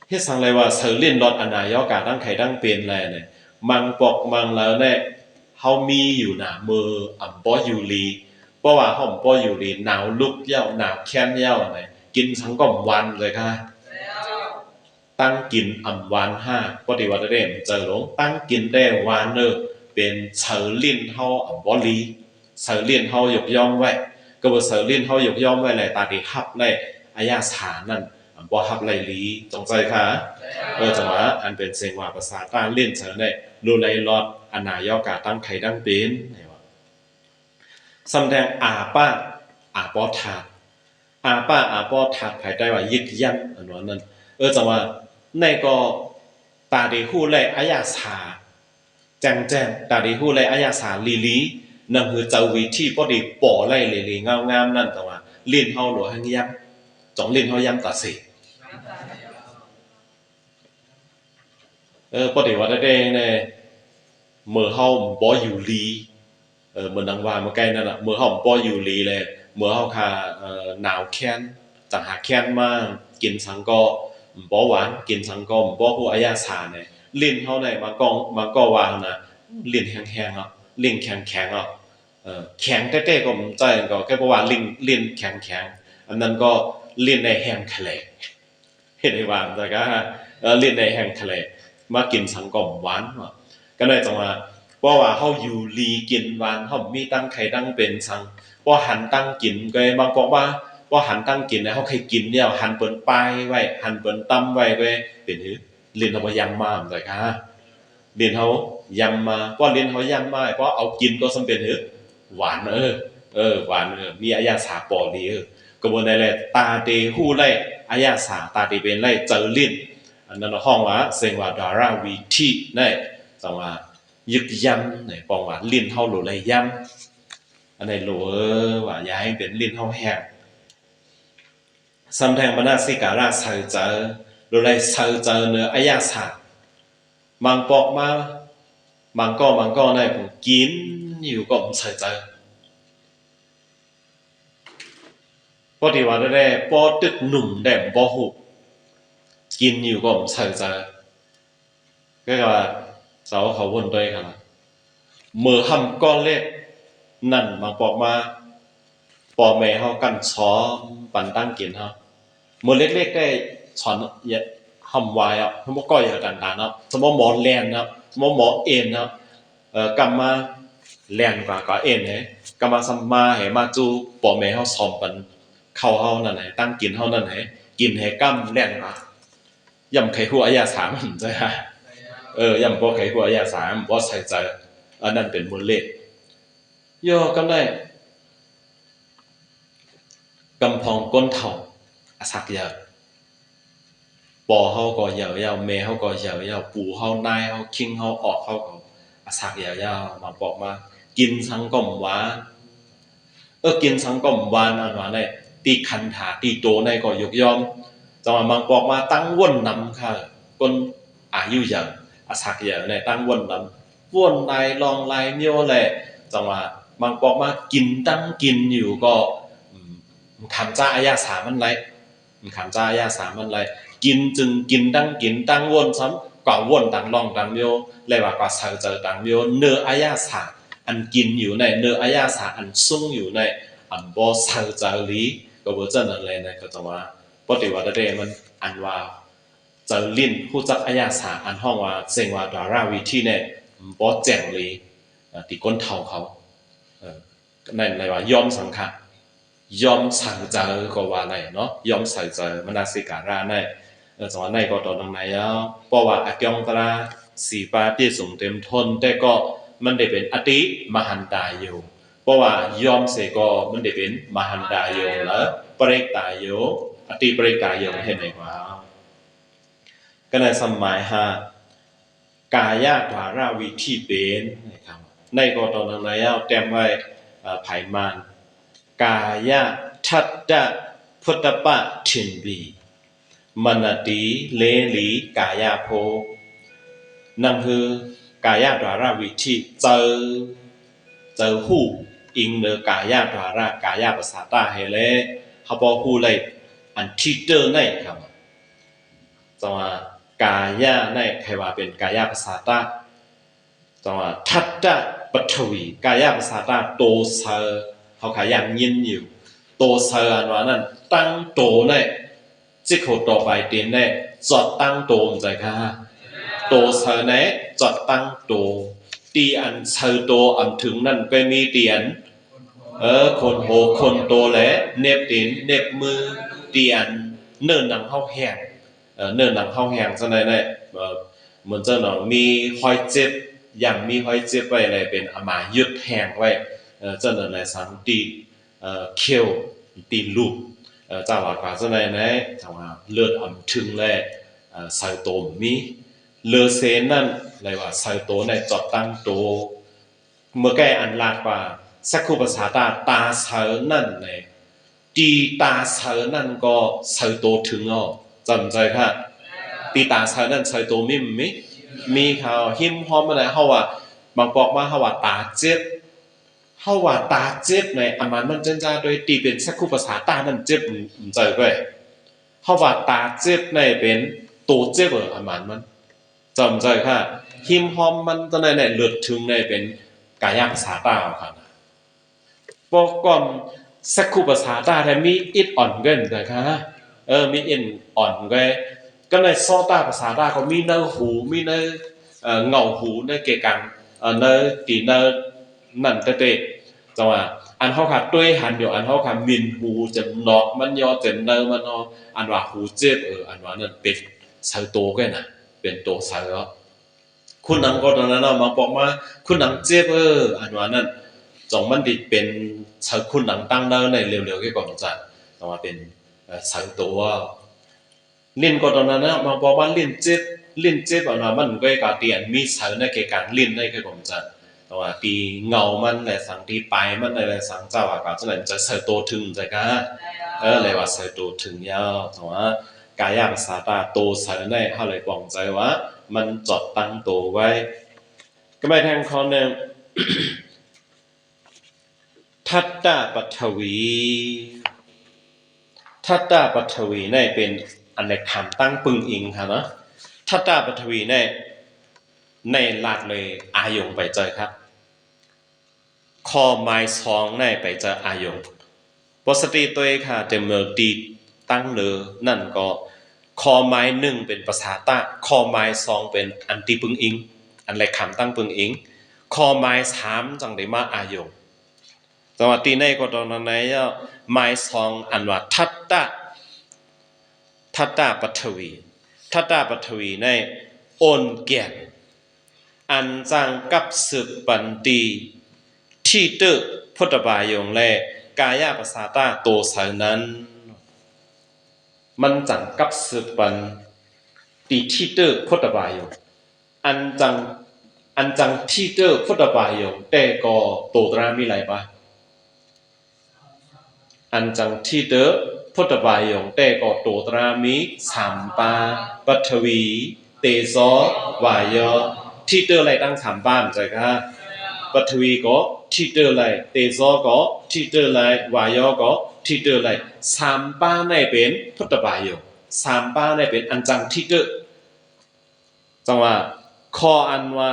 Speaker 1: เฮ็ดสังเลยว่าเสือเลียนรอดอนายอกะตั้งไข่ตั้งเป็นแลเนี่ยมังปอกมังแล้วเนี่ยเฮามีอยู่น่ะมือป้ออยู่ลีเพราะว่าเฮาป้ออยู่ลีหนาวลุกเย้าหนาวแค้นเย้าเนี่ยกินสังก็วันเลยค่ะตั้งกินวานห้าปฏิวัติเดมเจอหลงตั้งกินได้วานเนอเป็นเฉอลิ้นเฮาบอลีเฉอลิ้นเฮายกย่องไว้ก็บ่เฉอลิ้นเฮายกย่องไว้แหละตาที่ฮับในอายาสานั่นบ่ฮับไหลลีจงใจค่ะจังหวะอันเป็นเสียงว่าภาษาต้านเล่นเฉอได้รู้ไหลรอดอนายอกาตั้งไข่ดังเป็นสำแดงป้าปอถาดป้าปอถาดภายใต้ว่ายึกยันอันนั้นจังว่าในก็ ตาดีหู้เลยอายาสาแจ้งแจ้งตาดีหู้เลยอายาสาลีลีนั่นคือเจ้าวิธีพอดีป่อไล่ลีลีงามๆนั่นแต่ว่าเลียนเฮาหลวงย้ำจ่องเลียนเฮาย้ำตาสิพอดีว่าได้เนี่ยเมื่อเฮาบ่อยู่ลีเมื่อนังว่าเมื่อไกลนั่นแหละเมื่อเฮาบ่อยู่ลีเลยเมื่อเฮาคาหนาวแค้นจังหาแค้นมากินสังก็บ่หวานกินสังก็บ่ฮู้อายาสาเนี่ยลิ้นเฮาเนี่ยมาก็วางนะลิ้นแห้งๆอ่ะลิ้นแข็งๆอ่ะแข็งเต้ๆก็ใจก็แค่เพราะว่าลิ้นแข็งๆอันนั้นก็ลิ้นในแห้งแคลเฮ็ดให้วางแต่ก็ลิ้นในแห้งแคลมากินสังก็หวานก็เลยจังว่าเพราะว่าเฮาอยู่ลีกินหวานเฮามีตั้งไข่ตั้งเป็นสังพอหันตั้งกินก็บางบอกว่าพอหันตั้งกินแล้วเฮาเคยกินเนี่ยหันเปิ้นปลายไว้หันเปิ้นตํไว้ก็เป็นหือลิ้นเฮาบ่ยำมาจังค่ะลิ้นเฮายำมาพอลิ้นเฮายำมาเพราะเอากินก็สำเป็นหือหวานหวานมีอายาสาปอดีก็บ่ได้แลตาเตฮู้ไล่อายาสาตาเตเป็นไล่เจอลิ้นอันนั้นห้องว่าเซงว่าดาราวิธีได้จังว่ายึกยันเนี่ยปองว่าลิ้นเฮาโหลไหลยันอันไหนโหลว่าอย่าให้เป็นลิ้นเฮาแห้งสัมแทงมนาสิการะเซอเจอโหลไหลเซอเจอเนื้ออายาสามังปอกมามังก็ได้ผมกินอยู่ก็เซอเจอพอดีว่าได้ปอตึกหนุ่มได้บ่ฮู้กินอยู่ก็เซอเจอก็ว่าเสาเขาวนด้วยกันเมื่อทำก้อนเล็กนั่นบางบอกมาปอแม่เขากันช้อปันตั้งกินเขาเมื่อเล็กๆได้สอนอย่าทำวายอ่ะสมมติก้อยอย่าต่างๆเนาะสมมติหมอแลนเนาะสมมติหมอเอ็นเนาะกำมาแลนกว่าเอ็นเหรกำมาซัมมาเหมาจูปอแม่เขาสอนปันเข้าเขานั่นไหนตั้งกินเขานั่นไหนกินให้กำแลนกว่ายำไข่หัวอายาสามใช่ไหมยำพอไข่หัวอายาสามบ่ใส่ใจอันนั้นเป็นมูลเลขย่อกันได้กำพองก้นเถ่าสักยาวปอเฮาก็ยาวแม่เฮาก็ยาวปู่เฮานายเฮาคิงเฮาออกเฮาก็สักยาวมาบอกมากินสังก้มหวานกินสังก้มหวานอันว่าได้ตีคันถาตีโตในก็ยกย่อมจังว่ามังบอกมาตั้งว่นนำค่ะก้นอายุยังสักยาวในตั้งว่นนำว่นลายลองลายเมียวแหละจังว่ามังบอกมากินตั้งกินอยู่ก็คำจ้าอายาสามันไรคำจ้าอายาสามันไรกินจึงกินตั้งวนซ้ำก่อวนต่างลองต่างเมียวเลยว่าก่อเสือเจอต่างเมียวเนื้ออายาสาอันกินอยู่ในเนื้ออายาสาอันซุ่งอยู่ในอันบ่เสือเจอลีก็บ่เจอนั่นเลยนะก็จะว่าปฏิวัติได้มันอันว่าเจอลิ้นผู้จักอายาสาอันห้องว่าเซงว่าดาราวิธีเนี่ยบ่แจ้งลีที่ก้นเท่าเขานั่นเลยว่ายอมสังขารยอมสั่งเจอก็ว่าไหนเนาะยอมใส่เจอมนาสิการะในจังหวะในก็ตอนนั้นไหนแล้วเพราะว่าอากงตราสีปาที่สูงเต็มทนแต่ก็มันได้เป็นอติมหันตายอยู่เพราะว่ายอมเสก็มันได้เป็นมหันตายอยู่แล้วปริกตายอยู่อติปริกตายอยู่เห็นไหมว่าก็ในสมัยฮะกายะดาราวิธีเป็นนะครับในก็ตอนนั้นแล้วแต้มไว้ไผ่มานกายะทัตตะพุทธปะทินบีมนติเลลีกายะโพนั่นคือกายะดาราวิธีเจอหูอิงเนกายะดารากายะภาษาตาให้เลยเขาบอกหูเลยอันที่เจอในครับจังว่ากายะในใครว่าเป็นกายะภาษาตาจังว่าทัตตะปฐวีกายะภาษาตาโตเซเขาขายอย่างยินอยู่โตเซอันว่านั้นตั้งโตในจิโคต่อไปเตียนในจอดตั้งโตมใจค่ะโตเซในจอดตั้งโตตีอันเซโตอันถึงนั่นก็มีเตียนคนโหคนโตและเน็บตีนเน็บมือเตียนเนิ่นหนังเข้าแห้งเนิ่นหนังเข้าแห้งซะในเหมือนเจ้าหนองมีห้อยเจ็บอย่างมีห้อยเจ็บไว้อะไรเป็นอามายึดแห้งไว้เจ้าหน้าที่สังตีเขียวตีลูกเจ้าว่ากว่าเจ้าหน้าที่จังว่าเลือดอ่ำถึงและใส่ตมมี เลอเซนนั่นเลยว่าใส่ตัวในจอดตั้งตัวเมื่อแกอันลาดว่าสักคู่ภาษาตาเสือนั่นในตีตาเสือนั่นก็ใส่ตัวถึงอ๋อจำใจค่ะตีตาเสือนั่นใส่ตัวมีเขาหิมหอมอะไรเขาว่าบางบอกมาเขาว่าตาเจ็บเขาว่าตาเจ็บในอามันเจนจ้าโดยตีเป็นสักคู่ภาษาตานั่นเจ็บใจไปเขาว่าตาเจ็บในเป็นตัวเจ็บอามันจำใจค่ะหิมหอมมันตอนนั้นเนี่ยเลือดถึงในเป็นกายภาษาตาค่ะบอกก่อนสักคู่ภาษาตาแต่มีอิดอ่อนเกินนะคะมีอินอ่อนก็ในซอตาภาษาตาก็มีเนื้อหูมีเนื้อเงาหูเนื้อเกกันเนื้อตีเนื้อนั่นเตะจังว่าอันเขาขาดด้วยหันอยู่อันเขาขาดมินหูจะนอกมันยอจะเนื้อมันนออันว่าหูเจ็บอันว่านั่นเป็นเสือโตกันนะเป็นโตเสือคุณนังก็ตอนนั้นเรามาบอกมาคุณนังเจ็บอันว่านั่นจงมันดิเป็นเสือคุณนังตั้งเนื้อในเร็วๆก็ก่อนจะแต่ว่าเป็นเสือโตเล่นก็ตอนนั้นนะมาบอกว่าเล่นเจ็บอันว่ามันก็กาเตียนมีเสือในเกี่ยวกับเล่นในก็ก่อนจะแต่ว่าตีเงามันในสังตีปลายมันในสังเจ้าว่าก็จะไหนจะเสือโตถึงใจกันเลยว่าเสือโตถึงยาวแต่ว่ากายภาษาตาโตเสือในเขาเลยบอกใจว่ามันจดตั้งโตไว้ก็ไม่แทงคอเนี่ยทัตตาปัทวีทัตตาปัทวีเนี่ยเป็นอันในคำตั้งปึงอิงค่ะเนาะทัตตาปัทวีในลาดเลยอายงไปเจอครับข้อไม้ซองในไปเจออายงปกติตัวค่ะเต็มเมือตีตั้งเนือนั่นก็ข้อไม้หนึ่งเป็นภาษาตาข้อไม้สองเป็นอันตีปึงอิงอันไรคำตั้งปึงอิงข้อไม้สามจังได้มาอายงจังหวัดตีในก็ตอนนั้นไม้สองอันว่าทัตตาปัทวีทัตตาปัทวีในโอนเกียนอันจังกับสืบปันตีที่ตึกพุทธบายงและกายภาษาตาโตสายนั้นมันจังกับสืบปันตีที่ตึกพุทธบายงอันจังที่ตึกพุทธบายงแต่ก็โตตรามีไรปะอันจังที่ตึกพุทธบายงแต่ก็โตตรามีสามปาปัทวีเตโสวายที่ตึกอะไรตั้งสามปาใจค่ะปัทวีก็ที่เตอร์ไรเตโซก็ที่เตอร์ไรวายก็ที่เตอร์ไรสามป้าในเป็นพุทธบายงสามป้าในเป็นอันจังที่เตอร์จังว่าข้ออันว่า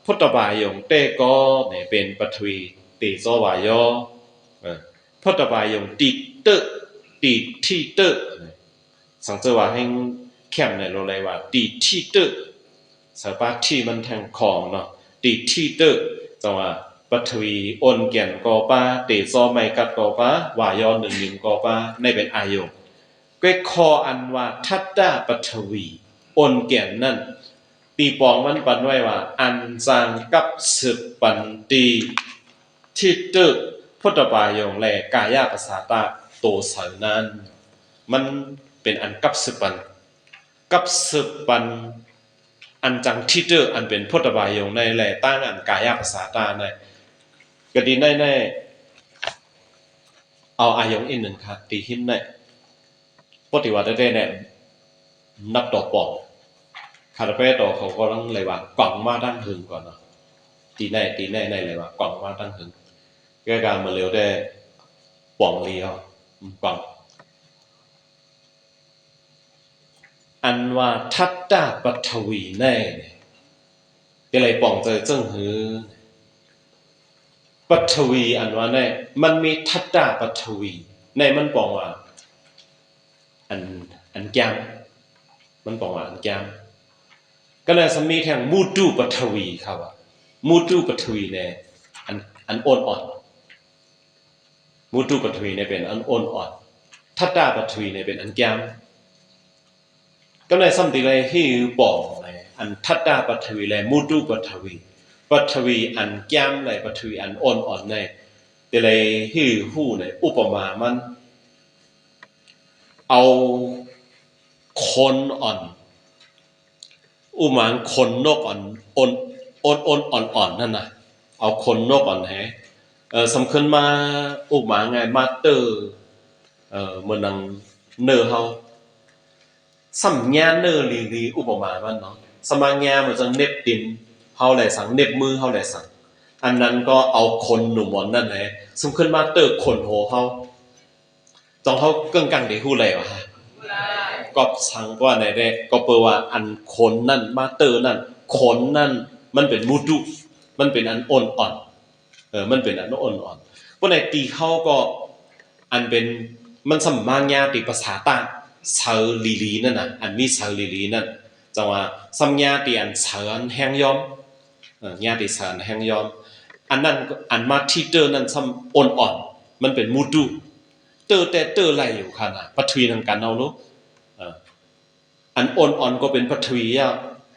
Speaker 1: พุทธบายงเตก็เนี่ยเป็นปัทวีเตโซวายพุทธบายงติเตอร์ติที่เตอร์สังเจว่าให้เข้มในโรเลยว่าติที่เตอร์สปาที่มันแทงของเนาะติที่เตอร์จังว่าปัทวีโอนเกียนกอป้าเตซอไม่กัดกอป้าวายอหนึ่งนิมกอป้าในเป็นอายงก็คออันว่าทัตตาปัทวีโอนเกียนนั่นตีปองมันปันไว้ว่าอันจังกับสืบปันตีที่ตึกพุทธบายงและกายภาษาตาโตสายนั้นมันเป็นอันกับสืบปันอันจังที่ตึกอันเป็นพุทธบายงในแหละตั้งอันกายภาษาตาในกดีแน่เอาอายงอีกหนึ่งค่ะตีหินในปฏิวัติได้แน่นับดอกปองคาราเป้ต่อเขาก็ต้องเลยว่ากล่องมาตั้งหึงก่อนเนาะตีแน่เลยว่ากล่องมาตั้งหึงแก้การมาเร็วได้ปองเลี้ยวกล่องอันว่าทัตตาปัทวีแน่ก็เลยปองเจอเจิ้งหือปัทวีอันว่าแน่มันมีทัตตาปัทวีในมันบอกว่าอันแก้มมันบอกว่าอันแก้มก็เลยสมีแทงมูดูปัทวีครับว่ามูดูปัทวีเนี่ยอันโอนอ่อนมูดูปัทวีเนี่ยเป็นอันโอนอ่อนทัตตาปัทวีเนี่ยเป็นอันแก้มก็เลยสัมติเลยที่บอกเลยอันทัตตาปัทวีเลยมูดูปัทวีอันแก้มเลยปัทวีอันอ่อนเนี่ยแต่เลยที่หู้เนี่ยอุปมามันเอาคนอ่อน อุมังคนนกอ่อนนั่นน่ะเอาคนนกอ่อนแฮสำคัญมาอุมังไงมาเตอร์เหมือนนังเนอเฮาสัมญาเนอลีอุปมามันเนาะสมัญญามันจะเน็บดินเฮาแหละสังเน็บมือเฮาแหละสังอันนั้นก็เอาคนหนุ่มอ่อนนั่นแหละสำคัญมาเตอร์คนโหเฮาจองเฮาเกิ้งกังได้ฮู้แล้วฮะก็สังว่าในได้ก็เปว่าอันคนนั่นมาเตอร์นั่นคนนั่นมันเป็นมุดุมันเป็นอันอ่อนมันเป็นอันอ่อนเพราะในตีเฮาก็อันเป็นมันสัมมาญาติภาษาต่างเซอลีนั่นน่ะอันมีเซอลีนั่นจังว่าสัมญาติอันเซออันแห้งยอมญาติเซออันแห้งยอมอันนั้นอันมาที่เตอร์นั้นสัมอ่อนมันเป็นมุดุเตอร์แต่เตอร์ไหลอยู่ขนาดปฐวีทางกันเอาเนาะอันอ่อนก็เป็นปฐวีอ่ะ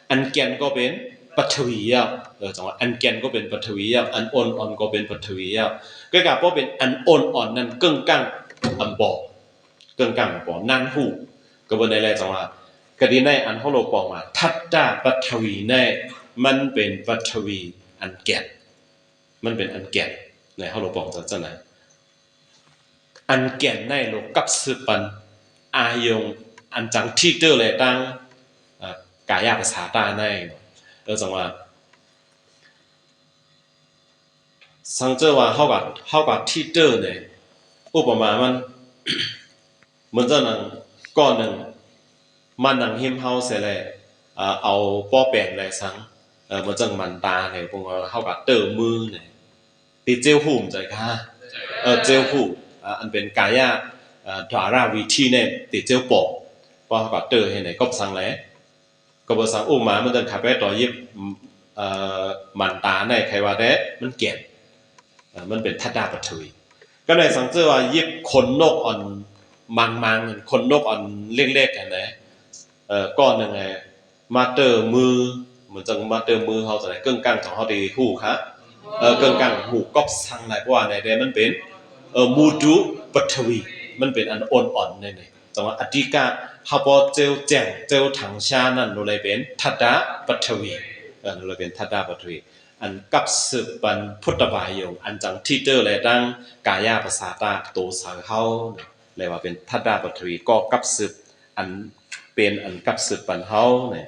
Speaker 1: อันแก่นก็เป็นปฐวีอ่ะจังว่าอันแก่นก็เป็นปฐวีอ่ะอันอ่อนก็เป็นปฐวีอ่ะก็กะเพราะเป็นอันอ่อนนั้นกึ่งกลางอันบ่เกิงกังปอนั่นหูก็บ่ได้แลจังว่ากะดีในอันเฮาโลปองว่าทัตตาปัทวีในมันเป็นปัทวีอันแก่นมันเป็นอันแก่นในเฮาโลปองจังนั้นอันแก่นในโลกับสืบปันอายงอันจังที่เตอร์เลยตั้งกายภาษาตาในจังว่าสังเจอว่าเฮากับที่เตอร์เนี่ยอุปมามันเหมือนจะนังก้อนหนึ่งมันนังหิมเฮาเสร็จเลยเอาป้อแปลงเลยสังเหมือนจังมันตาเนี่ยพวกเราเข้ากับเติมมือเนี่ยตีเจลหูมใจค่ะเจลหูอันเป็นกายะดาราวิธีเนี่ยตีเจลปอกพอเข้ากับเติมให้ไหนก็สังแล้วก็บอกสังอุ้มมามันจะขับไปต่อยิบมันตาในใครว่าได้มันเก็บมันเป็นทัดดาปัทวีก็ในสังเจอว่ายิบคนนกอ่อนมังคนนกอ่อนเล็กๆกันนะก้อนยังไงมาเตอร์มือเหมือนจังมาเตอร์มือเขาจะไหนเกิ้งกังของเขาดีหูครับเกิ้งกังหูก๊อบสังไหนเพราะว่าในเดมันเป็นมูดุปัทวีมันเป็นอันอ่อนๆในจังว่าอธิกาฮาปอเจลแจ้งเจลถังชานั่นโนเลยเป็นทัดดาปัทวีโนเลยเป็นทัดดาปัทวีอันกับสืบปันพุทธบายงอันจังที่เตอร์เลยตั้งกายาภาษาตาโตสาวเขาเลยว่าเป็นทัดดาปัทวีก็กับสืบอันเป็นอันกับสืบปันเฮาเนี่ย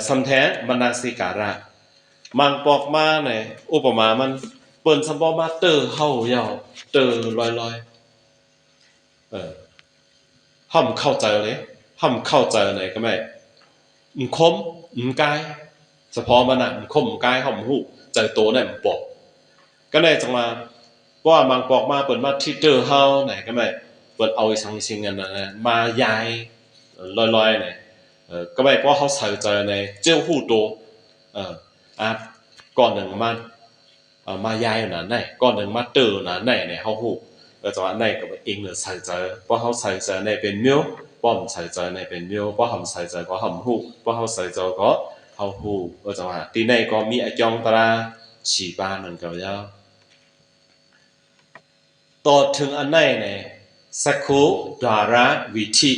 Speaker 1: สำแท้บรรณาสิการะมังปอกมาเนี่ยอุปมามันเปิ้นสมบ่มาเตอร์เฮายาวเตอร์ลอยห่ำเข้าใจเลยห่ำเข้าใจไหนก็ไม่คมกายเฉพาะมันน่ะคมกายห่ำหูใจโตเนี่ยมันปอกก็ได้จังมาว่ามังปอกมาเปิ้นมาที่เตอร์เฮาไหนก็ไม่เปิ้นเอาอีสังชิงกันนะมายายลอยๆเนี่ยก็ไม่เพราะเขาใส่ใจในเจ้าหูโตก่อนหนึ่งมันมายายหนาไหนก่อนหนึ่งมาเตอร์หนาไหนเนี่ยเขาหูจังว่าไหนก็เองเลยใส่ใจเพราะเขาใส่ใจในเป็นเมียวเพราะมันใส่ใจในเป็นเมียวเพราะเขาใส่ใจก็เขาหูเพราะเขาใส่ใจก็เขาหูจังว่าที่ไหนก็มีไอ้จองตราฉีบานั่นก็ยาวต่อถึงอันไหนเนี่ยสักคูดาราวิธี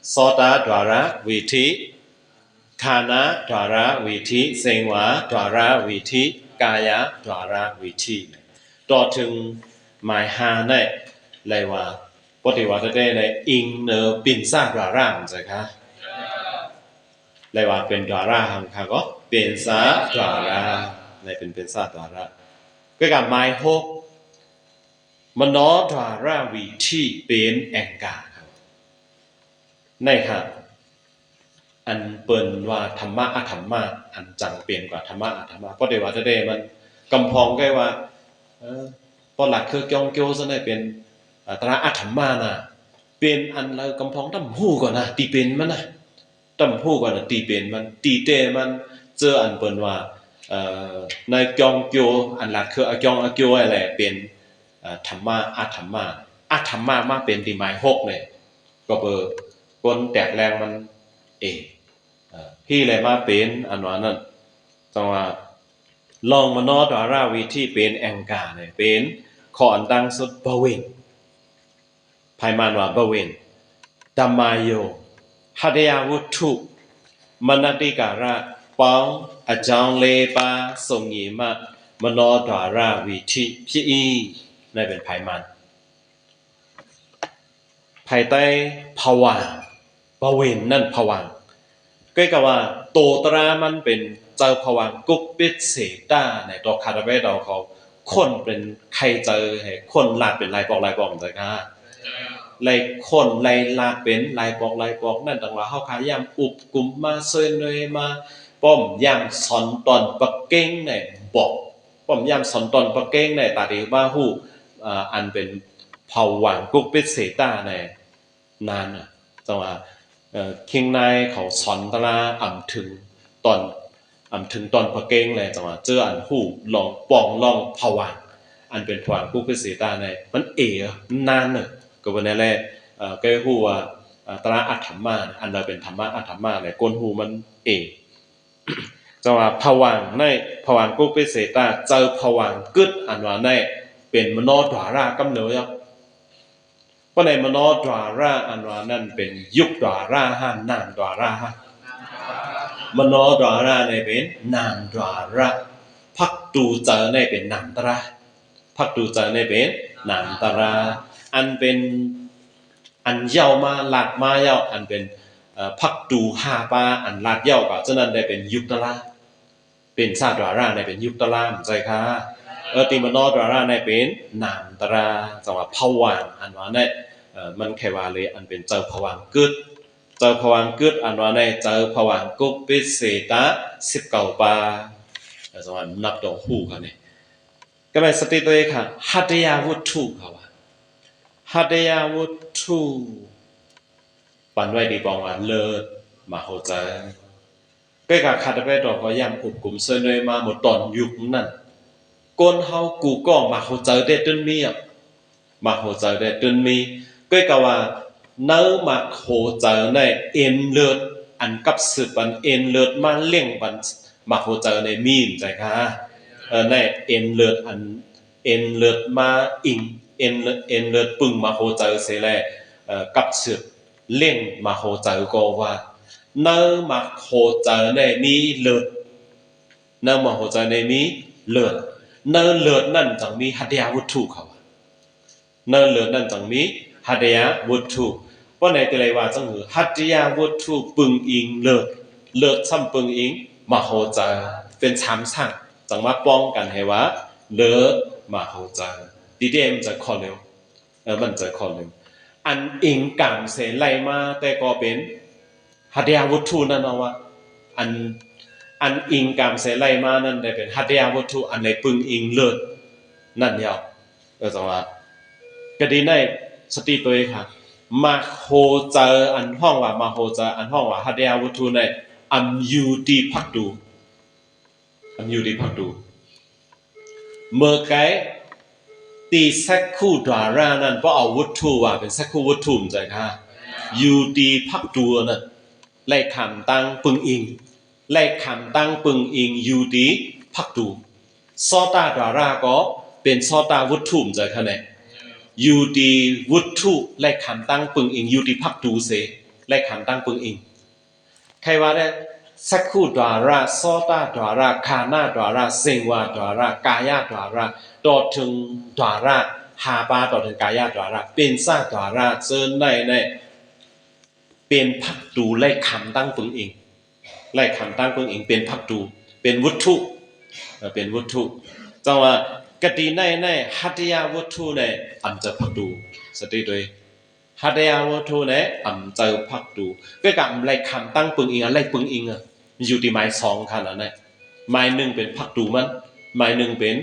Speaker 1: โสตดาราวิธีฐานะดาราวิธีเสงวาดาราวิธีกายะดาราวิธีต่อถึงหมายหาในเลยว่าปฏิวัติได้ในอิงเนอปินซาดาราใช่คะเลยว่าเป็นดาราหังค่ะก็เป็นซาดาราในเป็นซาดาราก็กับหมายหกมโนดาราวิธีเป็นแองกาครับในค่ะอันเปิ้นว่าธรรมะอธรรมะอันจังเปลี่ยนกว่าธรรมะอธรรมะเพราะเดี๋ยวว่าได้มันกำพองใกล้ว่าพอหลักคือเกียงเกียวซะได้เป็นตระอธรรมะน่ะเป็นอันเรากำพองตำฮู้ก่อนนะตีเป็นมันน่ะตำฮู้ก่อนน่ะตีเป็นมันตีเตมันเจออันเปิ้นว่าในเกียงเกียวอันหลักคือเกียงเกียวอะไรเป็นธรรมะอธรรมะอธรรมะมาเป็นที่หมาย6เนี่ยก็เบอร์คนแตกแรงมันพี่เลยมาเป็นอันว่านั่นจังว่าลองมโนดาราวิธีเป็นแองกาเนี่ยเป็นขออันตั้งสุดบเวนภายมันว่าบเวนดัมมาโยหัตยาวุถุ มนติการะปองอาจองเลปาทรงยีมะมโนดาราวิธีพี่อีนั่นเป็นไผมันภายใต้ภวังบเวนนั่นภวังก็กับว่าโตตรามันเป็นเจ้าภวังกุ๊กปิดเสตาในตัวคาราเบดเขาคนเป็นใครเจอให้คนลาดเป็นลายบอกเลยค่ะลายคนลายลาดเป็นลายบอกนั่นต่างว่าเฮาขายามอุบกุมมาเซนเลยมาป้อมยามสอนตอนปักเก้งในบอกป้อมยามสอนตอนปักเก้งในตาดีว่าฮู้อันเป็นภวังกุ๊กปิดเสตาในนานน่ะจังว่าคิงนายเขาสอนตลาตอนถึงตอนพะเก้งเลยจังว่าเจออันหู้ลองปองลองผวังอันเป็นผวังกุ๊กเป็นสีตาในมันนานเนอะก็วันนั้นแหละก็ฮู้ว่าตราอัตถรรมาอันเราเป็นธรรมะอัตถรรมาเลยก้นหูมันจังว่าผวังในผวังกุ๊กเป็นสีตาเจอผวังกึดอันว่าในเป็นมโนดวารากำเนิดเพราะในมโนดวาราอันว่านั่นเป็นยุคดวาราห้านามดวาราฮะมโนดวาราในเป็นนามดวาระพักตูเจอในเป็นนามตระพักตูเจอในเป็นนามตระอันเป็นอันเย้ามาหลากมาเย้าอันเป็นพักตูหาปาอันหลากเย้าก็ฉะนั้นได้เป็นยุคตระเป็นซาดวาราในเป็นยุคตระใจค่ะติมโนดวาราในเป็นนามตระจังว่าภวังอันว่าในมันแค่ว่าเลยอันเป็นเจ้าภวังกึดเจ้าภวังกึดอันว่าในเจ้าภวังกุปปิเสตะ19ปาสมมุตินับดอกฮู้เขาเนี่ยก็เป็นสติตัวเองค่ะหัตถยาวุตถุเขาว่าหัตถยาวุตถุปันไว้ดีปองว่าเลิศมาโหใจก็กะขัดไปดอกก็ย่ำอุบกุมเสนยมาหมดตอนยุคนั้นก้นเฮากูก็มาโหใจได้ตึ้นมีอ่ะมาโหใจได้ตึ้นมีก็กะว่าเนื้อมาโหใจในเอ็นเลือดอันกับสืบอันเอ็นเลือดมาเลี้ยงบันมาโหใจในมีนใจค่ะในเอ็นเลือดอันเอ็นเลือดมาอิงเอ็นเลือดปึงมาโหใจเสียแลกับสืบเลี้ยงมาโหใจก็ว่าเนื้อมาโหใจในมีเลือดเนื้อมาโหใจในมีเลือดเนื้อเลือดนั่นจังมีหัตถยาวุตถุเขาเนื้อเลือดนั่นจังมีหัตถยาวุตถุว่าในแต่ละว่าจังหือหัตถยาวุตถุปึงอิงเลือดซ้ำปึงอิงมาโหใจเป็นสามสั่งจังมาป้องกันให้ว่าเลือดมาโหใจดีเดมจะคอเร็วมันจะคอเร็วอันอิงกามเสไลมาแต่ก็เป็นหัตถยาวุตถุนั่นเอาว่าอันอิงกามเสไลมานั่นได้เป็นหัตถยาวุตถุอันในปึงอิงเลือดนั่นยาวจังว่าก็ดีในสติตัวเองค่ะมาโหเจออันห้องว่ามาโหเจออันห้องว่าหัตถยาวุตถุในอัมยูดีพักดูเมื่อไกตีสักคู่ดารานั้นเพราะเอาวุตถุว่าเป็นสักคู่วุตถุใจค่ะยูดีพักดูนั่นไล่คำตั้งปึงอิงไล่คำตั้งปึงอิงยูดีพักดูซอตาดาราก็เป็นซอตาวุตถุใจค่ะเนี่ยยูดีวุตถุไล่คำตั้งปึงอิงยูดีพักดูเสไล่คำตั้งปึงอิงใครว่าได้สักคู่ดาราซอตาดาราคานาดาราเซงวาดารา กายาดาราต่อถึงดาราหาปาต่อถึงกายาดาราเป็นซาดาราเจอในเป็นพักดูไล่คำตั้งปึงอิงไล่คำตั้งปึงอิงเป็นพักดูเป็นวุตถุเป็นวุตถุจังว่ากติในหัตถยาวุตถุในอันจะพักดูสติด้วยหัตถยาวุตถุในอันจะพักดูก็กับไล่คำตั้งปึงอิงไล่ปึงอิงอยู่ที่หมาย2ขนาดนั้นหมาย1เป็นพักดูมันหมาย1เป็น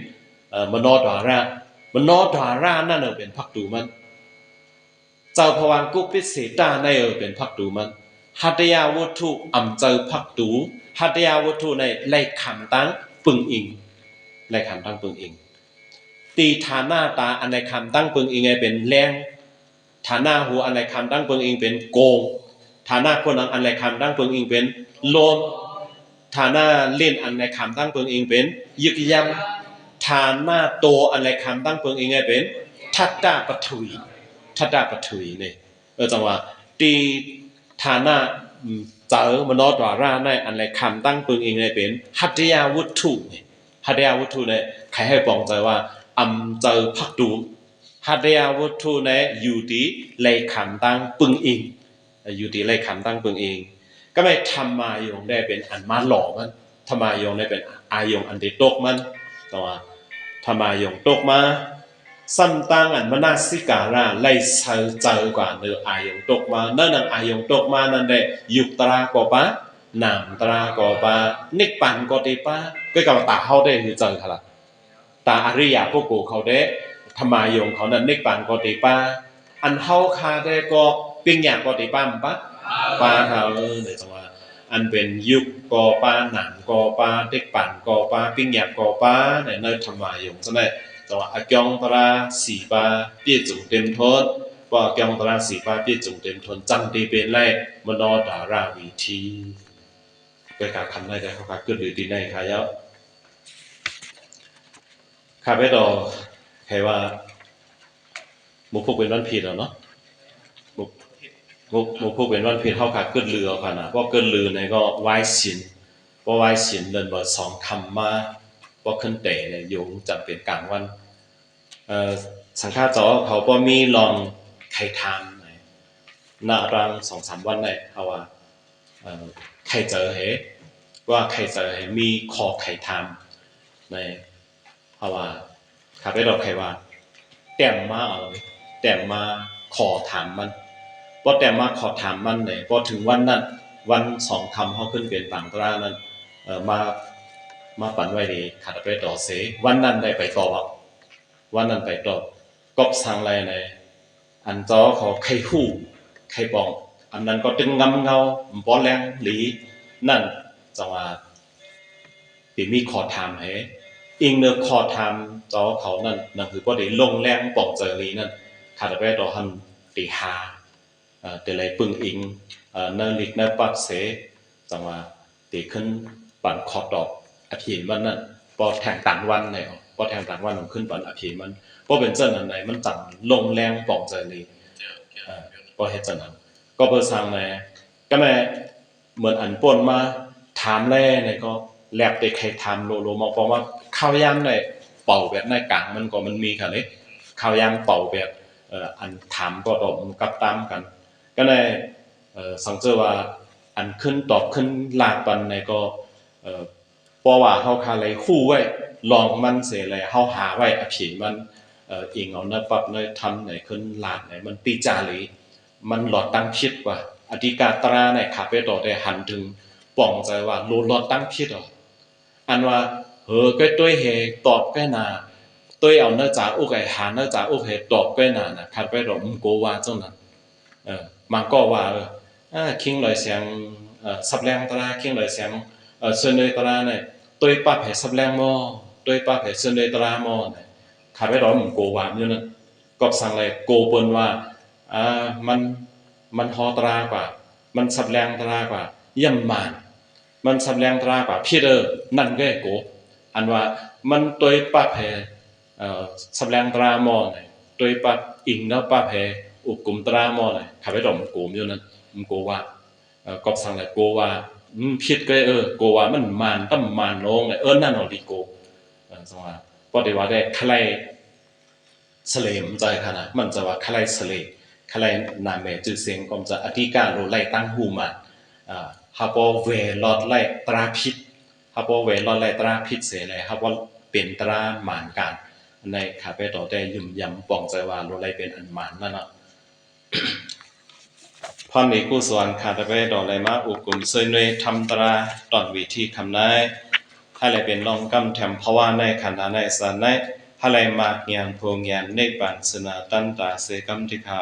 Speaker 1: มโนดารามโนดารานั่นเป็นพักดูมันเจ้าภวังกุปปิเสตาในเป็นพักดูมันหัตถยาวุตถุอันจะพักดูหัตถยาวุตถุในไล่คำตั้งปึงอิงไล่คำตั้งปึงอิงตีฐานะตาอันในคำตั้งปึงอิงเป็นแรงฐานะหูอันในคำตั้งปึงอิงเป็นโกงฐานะคนอันในคำตั้งปึงอิงเป็นโลมฐานะเล่นอันในคำตั้งปึงอิงเป็นยึกยั้งฐานะโตอันในคำตั้งปึงอิงเป็นทัตตาปทุยเนี่ยจังว่าตีฐานะ เจอมโนดวาราในอันไรคำตั้งปึงเองในเป็นหัตถยาวุตถุหัตถยาวุตถุเนี่ยใครให้ปองใจว่าเจอพักดูหัตถยาวุตถุเนี่ยอยู่ที่ไรคำตั้งปึงเองอยู่ที่ไรคำตั้งปึงเองก็ไม่ทำมายงได้เป็นอันมาหล่อมันทำมายงได้เป็นอายงอันเดตกมันตัวทำมายงตกมาซ้ำตั้งอันมนาสิการะไล่เจอกว่าเนื้ออายงตกมาเนื้อหนังอายงตกมานั่นได้ยุตรากปะนามตรากปะนิปันกติปะก็กับตาเขาได้คือเจอค่ะล่ะตาอริยพวกกูเขาได้ธรรมายงเขานั้นนิปันกติปะอันเขาคาได้ก็ปิ้งอยากกติปะปะปะเขาในจังหวะอันเป็นยุคกอปาหนังกอปาเด็กปั่นกอปาปิ้งอยากกอปาในเนื้อธรรมายงใช่ไหมแต่ว่าอากองตราสีปาเปี้ยจุงเต็มทนว่าอากองตราสีปาเปี้ยจุงเต็มทนจังดีเป็นไรมโนดาราวิธีไปการคำได้เขาการเกิดหรือดีในขายะข้าไปต่อใครว่ามุกพวกเป็นวันผิดเนาะมุกพวกเป็นวันผิดเขาขาดเกิดเรือขนาดเพราะเกิดเรือในก็ไหว้สินเพราะไหว้สินเดินบ่สองคำมาเพราะขึ้นเตะเนี่ยยงจับเป็นกลางวันสังฆาจอเขาก็มีลองไข่ทานหน้ารัง2-3 วันเนี่ยเขาว่าไข่เจอเหว่าไข่เจอเหมีคอไข่ทานในเขาว่าข้าไปดอกไข่ว่าแต้มมาเอาแต้มมาขอถามมันพอแต้มมาขอถามมันเนี่ยพอถึงวันนั้นวัน2 คำเขาขึ้นเป็นปังตรานั้นมาปั่นไว้ดีขาดไปต่อเสวันนั้นได้ไปต่อวันนั้นไปต่อกบสังไรในอันจอเขาไข่หู้ไข่ปองอันนั้นก็ตึงงำเงาบอแรงหลีนั่นจังว่าปีมีขอถามให้อิงเนื้อขอถามจอเขานั่นคือบ่ได้ลงแรงปองเจอลีนั่นขาดไปต่อหันตีหาแต่ไรปึงอิงเนื้อลิกเนื้อปักเสจังว่าตีขึ้นปั่นขอดอกอภิวันนั้นพอแทงต่างวันเนี่ยพอแทงต่างวันมันขึ้นปั่นอภิมันพอเป็นเจ้านั้นไหนมันจังลงแรงปองเจอลีพอเฮ็ดจังนั้นก็เปิดสร้างในก็แม่เหมือนอันป่นมาถามแร่เนี่ยก็แลบได้ใครถามโลมองเพราะว่าข้าวยามในเป่าแบบในกลางมันก็มันมีค่ะเลยข้าวยามเป่าแบบอันถามก็ตอบกับตามกันก็ในสังเกตว่าอันขึ้นตอบขึ้นลากปันในก็เพราะว่าเฮาคาเลยคู่ไว้ลองมันเสียเลยเฮาหาไว้อภิมันอิงเอาเนื้อปับเนื้อทำไหนขึ้นลากไหนมันปีจารีมันหลอดตั้งพิษว่าอธิกาตราเนี่ยขับไปต่อได้หันถึงป่องใจว่าโลหลอดตั้งพิษอันว่าก็ตัวเฮตอบก็นาตัวเอาเนื้อจ่าอุกไอหาเนื้อจ่าอุกเฮตอบก็นานะขับไปต่อมโกว่าจังนั้นมันก็ว่าคิงเลยเสียงสับแรงตราคิงเลยเสียงส่วนเลยตราเนี่ยตัวปั๊บเฮสับแรงมอตัวปั๊บเฮส่วนเลยตรามอเนี่ยขับไปต่อมโกว่าอยู่นั่นก็สั่งเลยโกเปิ้นว่ามันฮอตรากว่ามันสับแรงตรากว่าย่ำมานมันสับแรงตรากว่าพี่นั่นก็โกอันว่ามันตัวปั๊บเฮสับแรงตรามอเนี่ยตัวปั๊บอิงเนาะปั๊บเฮอุกุมตรามอเนี่ยขับไปต่อมโกมอยู่นั่นโกว่าก็สั่งเลยโกว่าผิดก็โกว่ามันมานตั้มมานลงเลยนั่นเอาดีโกจังว่าพอได้ว่าได้ใครสเลมใจขนาดมันจะว่าใครสเลใครนาเมจือเสียงก็จะอธิการโลไล่ตั้งหูมาฮาปอเวลอดไล่ตราพิษฮาปอเวลอดไล่ตราพิษเสียเลยฮาปอเป็นตราหมานการในขาไปต่อได้ยุ่มยำป่องใจว่าโลไล่เป็นอันหมานนั่นเนาะพอมีกู้ส่วนขาดไปต่อไล่มาอุกุมเซนเวทำตราตอนวิธีคำนายถ้าอะไรเป็นลองกำแถมเพราะว่าในขันธ์ในสารในถ้าอะไรมากงานพวงงานในปันสนาตันตาเสกัมทิขา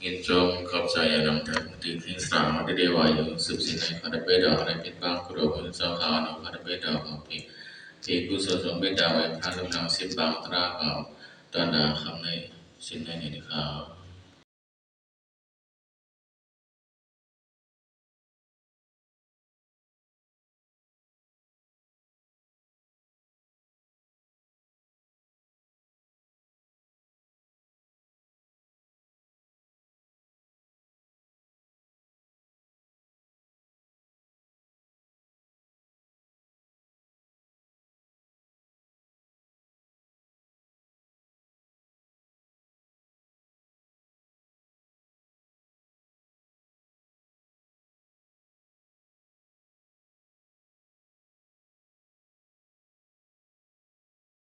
Speaker 2: ยินจงขอบใจนำทางที่ที่สามได้เดียวอยู่สืบสินในพันธเบดในเป็นบางกระโดดเจ้าขาวในพันธเบดของพี่ที่กุศลสมเบดไว้พันธกรรมสิบบางตราเขาตอนดาคำในสินในนิขาว